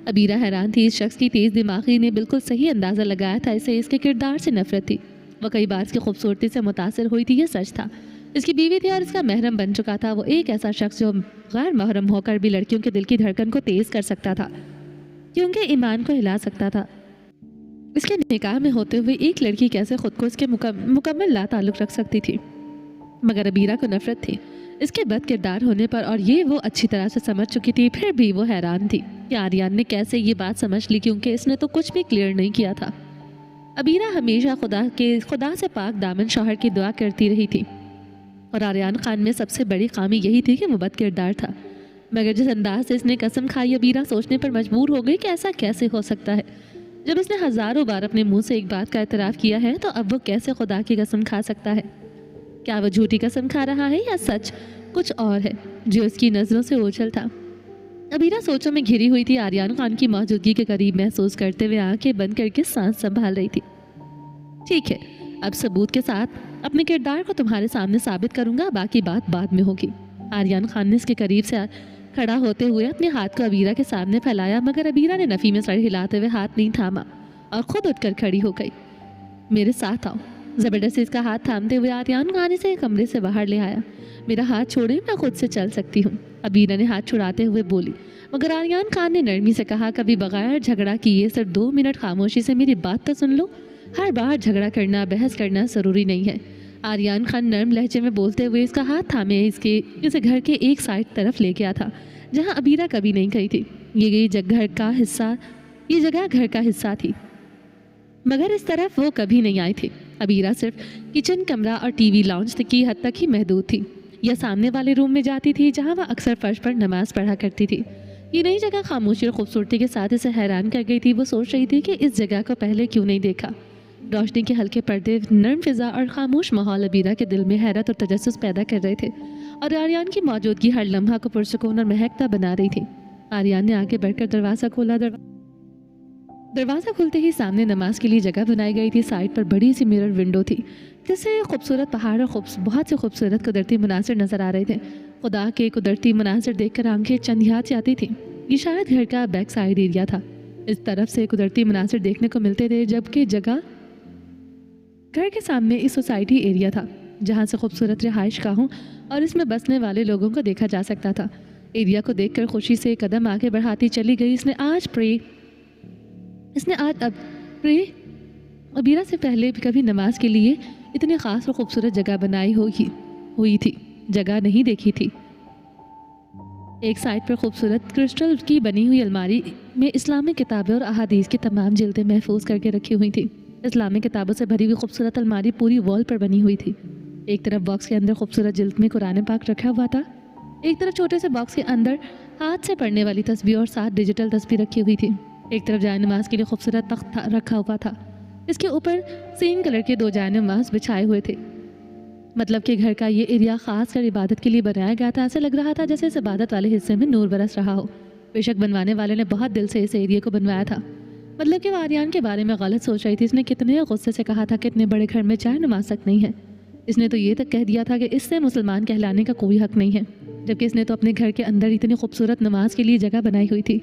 ابیرہ حیران تھی، اس شخص کی تیز دماغی نے بالکل صحیح اندازہ لگایا تھا، اسے اس کے کردار سے نفرت تھی۔ وہ کئی بار اس کی خوبصورتی سے متاثر ہوئی تھی، یہ سچ تھا۔ اس کی بیوی تھی اور اس کا محرم بن چکا تھا، وہ ایک ایسا شخص جو غیر محرم ہو کر بھی لڑکیوں کے دل کی دھڑکن کو تیز کر سکتا تھا، کیونکہ ایمان کو ہلا سکتا تھا۔ اس کے نکاح میں ہوتے ہوئے ایک لڑکی کیسے خود کو اس کے مکمل لا تعلق رکھ سکتی تھی؟ مگر ابیرہ کو نفرت تھی اس کے بد کردار ہونے پر، اور یہ وہ اچھی طرح سے سمجھ چکی تھی۔ پھر بھی وہ حیران تھی کہ آریان نے کیسے یہ بات سمجھ لی، کیونکہ اس نے تو کچھ بھی کلیئر نہیں کیا تھا۔ ابیرہ ہمیشہ خدا سے پاک دامن شوہر کی دعا کرتی رہی تھی، اور آریان خان میں سب سے بڑی خامی یہی تھی کہ وہ بد کردار تھا۔ مگر جس انداز سے اس نے قسم کھائی، ابیرہ سوچنے پر مجبور ہو گئی کہ ایسا کیسے ہو سکتا ہے۔ جب اس نے ہزاروں بار اپنے منہ سے ایک بات کا اعتراف کیا ہے، تو اب وہ کیسے خدا کی قسم کھا سکتا ہے؟ کیا وہ جھوٹی قسم کھا رہا ہے یا سچ کچھ اور ہے جو اس کی نظروں سے اوجھل تھا؟ ابیرہ سوچوں میں گھری ہوئی تھی، آریان خان کی موجودگی کے قریب محسوس کرتے ہوئے آنکھیں بند کر کے سانس سنبھال رہی تھی۔ ٹھیک ہے، اب ثبوت کے ساتھ اپنے کردار کو تمہارے سامنے ثابت کروں گا، باقی بات بعد میں ہوگی۔ آریان خان نے اس کے قریب سے کھڑا ہوتے ہوئے اپنے ہاتھ کو عبیرہ کے سامنے پھیلایا، مگر عبیرہ نے نفی میں سر ہلاتے ہوئے ہاتھ نہیں تھاما اور خود اٹھ کر کھڑی ہو گئی۔ میرے ساتھ آؤ، زبردستی اس کا ہاتھ تھامتے ہوئے آریان خان اسے کمرے سے باہر لے آیا۔ میرا ہاتھ چھوڑے، میں خود سے چل سکتی ہوں، عبیرہ نے ہاتھ چھڑاتے ہوئے بولی، مگر آریان خان نے نرمی سے کہا، کبھی بغیر جھگڑا کیے صرف 2 منٹ خاموشی سے میری بات تو سن لو، ہر بار جھگڑا کرنا، بحث کرنا ضروری نہیں ہے۔ آریان خان نرم لہجے میں بولتے ہوئے اس کا ہاتھ تھامے اسے گھر کے ایک سائڈ طرف لے گیا تھا جہاں عبیرہ کبھی نہیں گئی تھی۔ یہ جگہ گھر کا حصہ تھی، مگر اس طرف وہ کبھی نہیں آئی تھی۔ عبیرہ صرف کچن کمرہ اور ٹی وی لاؤنج کی حد تک ہی محدود تھی، یا سامنے والے روم میں جاتی تھی جہاں وہ اکثر فرش پر نماز پڑھا کرتی تھی۔ یہ نئی جگہ خاموشی اور خوبصورتی کے ساتھ اسے حیران کر گئی تھی۔ وہ سوچ رہی تھی کہ اس جگہ کو پہلے کیوں نہیں دیکھا۔ روشنی کے ہلکے پردے، نرم فضا اور خاموش ماحول عبیرہ کے دل میں حیرت اور تجسس پیدا کر رہے تھے، اور آریان کی موجودگی ہر لمحہ کو پرسکون اور مہکتا بنا رہی تھی۔ آریان نے آگے بڑھ کر دروازہ کھولا۔ دروازہ کھلتے ہی سامنے نماز کے لیے جگہ بنائی گئی تھی۔ سائڈ پر بڑی سی مرر ونڈو تھی جس سے خوبصورت پہاڑ اور بہت سے خوبصورت قدرتی مناظر نظر آ رہے تھے۔ خدا کے قدرتی مناظر دیکھ کر آنکھیں چند یاد جاتی تھیں۔ یہ شاید گھر کا بیک سائڈ ایریا تھا۔ اس طرف سے قدرتی مناظر دیکھنے کو ملتے تھے، جبکہ جگہ گھر کے سامنے اس سوسائٹی ایریا تھا جہاں سے خوبصورت رہائش گاہوں اور اس میں بسنے والے لوگوں کو دیکھا جا سکتا تھا۔ ایریا کو دیکھ کر خوشی سے قدم آگے بڑھاتی چلی گئی۔ اس نے آج عبیرہ سے پہلے بھی کبھی نماز کے لیے اتنی خاص اور خوبصورت جگہ بنائی ہوئی تھی جگہ نہیں دیکھی تھی۔ ایک سائڈ پر خوبصورت کرسٹل کی بنی ہوئی الماری میں اسلامی کتابیں اور احادیث کی تمام جلدیں محفوظ کر کے رکھی ہوئی تھیں۔ اسلامی کتابوں سے بھری ہوئی خوبصورت الماری پوری وال پر بنی ہوئی تھی۔ ایک طرف باکس کے اندر خوبصورت جلد میں قرآن پاک رکھا ہوا تھا، ایک طرف چھوٹے سے باکس کے اندر ہاتھ سے پڑھنے والی تسبیح اور 7 ڈیجیٹل تسبیح رکھی ہوئی تھی۔ ایک طرف جائے نماز کے لیے خوبصورت تخت رکھا ہوا تھا، اس کے اوپر سیم کلر کے 2 جائے نماز بچھائے ہوئے تھے۔ مطلب کہ گھر کا یہ ایریا خاص کر عبادت کے لیے بنایا گیا تھا۔ ایسا لگ رہا تھا جیسے اس عبادت والے حصے میں نور برس رہا ہو۔ بے شک بنوانے والے نے بہت دل سے اس ایریا کو بنوایا تھا۔ مطلب کہ وہ آریان کے بارے میں غلط سوچ رہی تھی۔ اس نے کتنے غصے سے کہا تھا کہ اتنے بڑے گھر میں جائے نماز تک نہیں ہے۔ اس نے تو یہ تک کہہ دیا تھا کہ اس سے مسلمان کہلانے کا کوئی حق نہیں ہے، جبکہ اس نے تو اپنے گھر کے اندر اتنی خوبصورت نماز کے لیے جگہ بنائی ہوئی تھی۔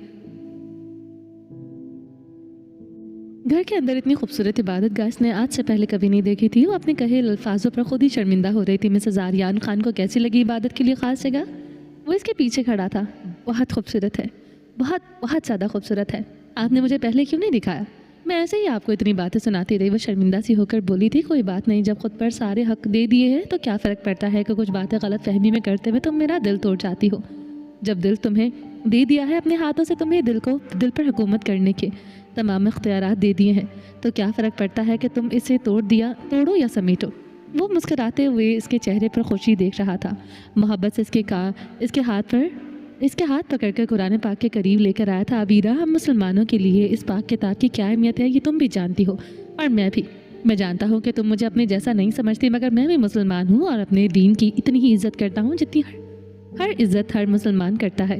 گھر کے اندر اتنی خوبصورت عبادت گاہ اس نے آج سے پہلے کبھی نہیں دیکھی تھی۔ وہ اپنے کہے الفاظوں پر خود ہی شرمندہ ہو رہی تھی۔ مسز آریان خان کو کیسی لگی عبادت کے لیے خاص جگہ؟ وہ اس کے پیچھے کھڑا تھا۔ بہت خوبصورت ہے، بہت زیادہ خوبصورت ہے۔ آپ نے مجھے پہلے کیوں نہیں دکھایا؟ میں ایسے ہی آپ کو اتنی باتیں سناتی رہی۔ وہ شرمندہ سی ہو کر بولی تھی، کوئی بات نہیں، جب خود پر سارے حق دے دیے ہیں تو کیا فرق پڑتا ہے کہ کچھ باتیں غلط فہمی میں کرتے ہوئے تم میرا دل توڑ جاتی ہو۔ جب دل تمہیں دے دیا ہے اپنے ہاتھوں سے، تمہیں دل پر حکومت کرنے کے تمام اختیارات دے دیے ہیں، تو کیا فرق پڑتا ہے کہ تم اسے توڑو یا سمیٹو۔ وہ مسکراتے ہوئے اس کے چہرے پر خوشی دیکھ رہا تھا۔ محبت سے اس کے ہاتھ پکڑ کر قرآن پاک کے قریب لے کر آیا تھا۔ عبیرہ، ہم مسلمانوں کے لیے اس پاک کتاب کی کیا اہمیت ہے یہ تم بھی جانتی ہو، اور میں بھی۔ میں جانتا ہوں کہ تم مجھے اپنے جیسا نہیں سمجھتی، مگر میں بھی مسلمان ہوں اور اپنے دین کی اتنی ہی عزت کرتا ہوں جتنی ہر عزت ہر مسلمان کرتا ہے۔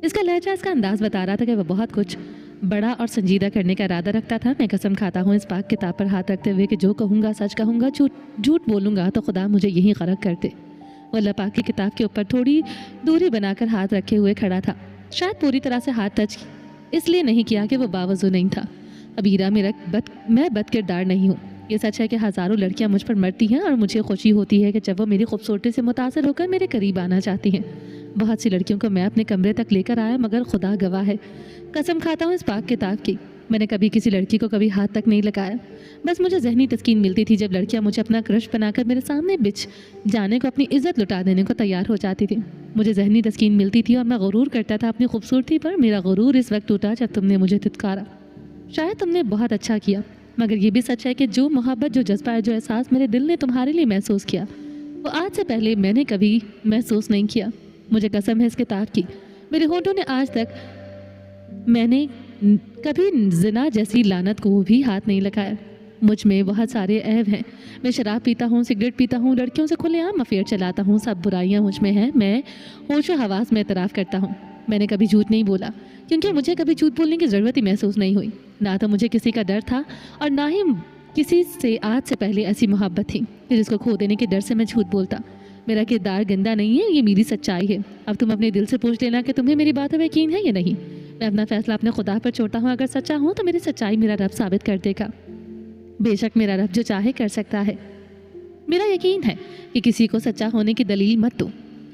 اس کا لہجہ، اس کا انداز بتا رہا تھا کہ وہ بہت کچھ بڑا اور سنجیدہ کرنے کا ارادہ رکھتا تھا۔ میں قسم کھاتا ہوں اس پاک کتاب پر ہاتھ رکھتے ہوئے کہ جو کہوں گا سچ کہوں گا، جھوٹ بولوں گا تو خدا مجھے یہی غرق کر دے۔ وہ اللہ پاک کی کتاب کے اوپر تھوڑی دوری بنا کر ہاتھ رکھے ہوئے کھڑا تھا۔ شاید پوری طرح سے ہاتھ ٹچ اس لیے نہیں کیا کہ وہ باوضو نہیں تھا۔ عبیرہ، میں بد کردار نہیں ہوں۔ یہ سچ ہے کہ ہزاروں لڑکیاں مجھ پر مرتی ہیں، اور مجھے خوشی ہوتی ہے کہ جب وہ میری خوبصورتی سے متاثر ہو کر میرے قریب آنا چاہتی ہیں۔ بہت سی لڑکیوں کو میں اپنے کمرے تک لے کر آیا، مگر خدا گواہ ہے، قسم کھاتا ہوں اس پاک کتاب کی، میں نے کبھی کسی لڑکی کو کبھی ہاتھ تک نہیں لگایا۔ بس مجھے ذہنی تسکین ملتی تھی جب لڑکیاں مجھے اپنا کرش بنا کر میرے سامنے بچ جانے کو، اپنی عزت لٹا دینے کو تیار ہو جاتی تھی۔ مجھے ذہنی تسکین ملتی تھی اور میں غرور کرتا تھا اپنی خوبصورتی پر۔ میرا غرور اس وقت ٹوٹا جب تم نے مجھے دھتکارا۔ شاید تم نے بہت اچھا کیا، مگر یہ بھی سچ ہے کہ جو محبت، جو جذبہ، جو احساس میرے دل نے تمہارے لیے محسوس کیا، وہ آج سے پہلے میں نے کبھی محسوس نہیں کیا۔ مجھے قسم ہے اس کتاب کی، میرے ہونٹوں نے آج تک میں نے کبھی زنا جیسی لعنت کو بھی ہاتھ نہیں لگایا۔ مجھ میں بہت سارے عیب ہیں، میں شراب پیتا ہوں، سگریٹ پیتا ہوں، لڑکیوں سے کھلے عام افیئر چلاتا ہوں، سب برائیاں مجھ میں ہیں۔ میں ہوش و حواس میں اعتراف کرتا ہوں۔ میں نے کبھی جھوٹ نہیں بولا، کیونکہ مجھے کبھی جھوٹ بولنے کی ضرورت ہی محسوس نہیں ہوئی۔ نہ تو مجھے کسی کا ڈر تھا، اور نہ ہی کسی سے آج سے پہلے ایسی محبت تھی کہ جس کو کھو دینے کے ڈر سے میں جھوٹ بولتا۔ میرا کردار گندا نہیں ہے، یہ میری سچائی ہے۔ اب تم اپنے دل سے پوچھ لینا کہ تمہیں میری باتوں پہ یقین ہے یا نہیں۔ میں اپنا فیصلہ اپنے خدا پر چھوڑتا ہوں، اگر سچا ہوں تو میری سچائی میرا رب ثابت کر دے گا۔ بے شک میرا رب جو چاہے کر سکتا ہے۔ میرا یقین ہے کہ کسی کو سچا ہونے کی دلیل مت دو۔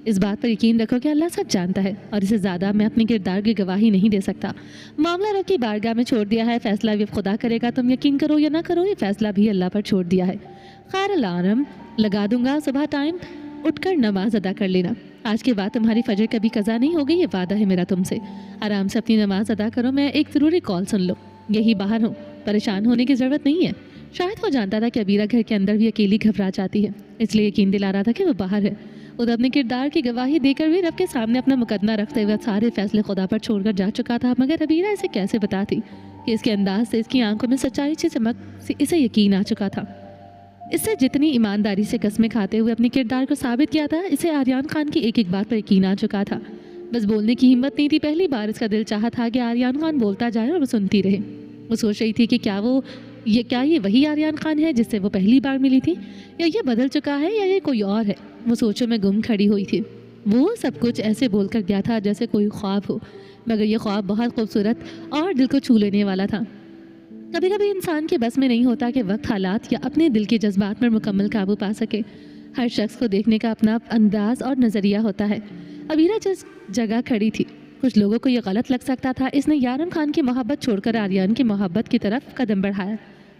اس بات پر یقین رکھو کہ اللہ سب جانتا ہے اور اسے زیادہ میں اپنے کردار کی گواہی نہیں دے سکتا۔ معاملہ رب کی بارگاہ میں چھوڑ دیا ہے، فیصلہ بھی خدا کرے گا، تم یقین کرو یا نہ کرو یہ فیصلہ بھی اللہ پر چھوڑ دیا ہے۔ خیر الارم لگا دوں گا، صبح ٹائم اٹھ کر نماز ادا کر لینا۔ آج کے بعد تمہاری فجر کبھی قضا نہیں ہوگی، یہ وعدہ ہے میرا تم سے۔ آرام سے اپنی نماز ادا کرو، میں ایک ضروری کال سن لو، یہی باہر ہوں، پریشان ہونے کی ضرورت نہیں ہے۔ شاید وہ جانتا تھا کہ ابیرہ گھر کے اندر بھی اکیلی گھبرا جاتی ہے، اس لیے یقین دلا رہا تھا کہ وہ باہر ہے۔ وہ اپنے کردار کی گواہی دے کر بھی رب کے سامنے اپنا مقدمہ رکھتے ہوئے سارے فیصلے خدا پر چھوڑ کر جا چکا تھا، مگر ابیرہ اسے کیسے بتاتی کہ اس کے انداز سے، اس کی آنکھوں میں سچائی سے چمک سے اسے یقین آ چکا تھا۔ اس سے جتنی ایمانداری سے قسمیں کھاتے ہوئے اپنے کردار کو ثابت کیا تھا، اسے آریان خان کی ایک ایک بات پر یقین آ چکا تھا۔ بس بولنے کی ہمت نہیں تھی، پہلی بار اس کا دل چاہا تھا کہ آریان خان بولتا جائے اور وہ سنتی رہے۔ وہ سوچ رہی تھی کہ کیا یہ وہی آریان خان ہے جس سے وہ پہلی بار ملی تھی، یا یہ بدل چکا ہے، یا یہ کوئی اور ہے۔ وہ سوچوں میں گم کھڑی ہوئی تھی۔ وہ سب کچھ ایسے بول کر گیا تھا جیسے کوئی خواب ہو، مگر یہ خواب بہت خوبصورت اور دل کو چھو لینے والا تھا۔ کبھی کبھی انسان کے بس میں نہیں ہوتا کہ وقت، حالات یا اپنے دل کے جذبات پر مکمل قابو پا سکے۔ ہر شخص کو دیکھنے کا اپنا انداز اور نظریہ ہوتا ہے۔ ابیرہ جس جگہ کھڑی تھی، کچھ لوگوں کو یہ غلط لگ سکتا تھا، اس نے یارم خان کی محبت چھوڑ کر آریان کی محبت کی طرف قدم بڑھایا،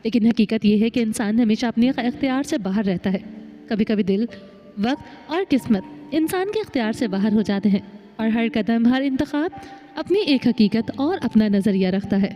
لیکن حقیقت یہ ہے کہ انسان ہمیشہ اپنے اختیار سے باہر رہتا ہے۔ کبھی کبھی دل، وقت اور قسمت انسان کے اختیار سے باہر ہو جاتے ہیں، اور ہر قدم، ہر انتخاب اپنی ایک حقیقت اور اپنا نظریہ رکھتا ہے۔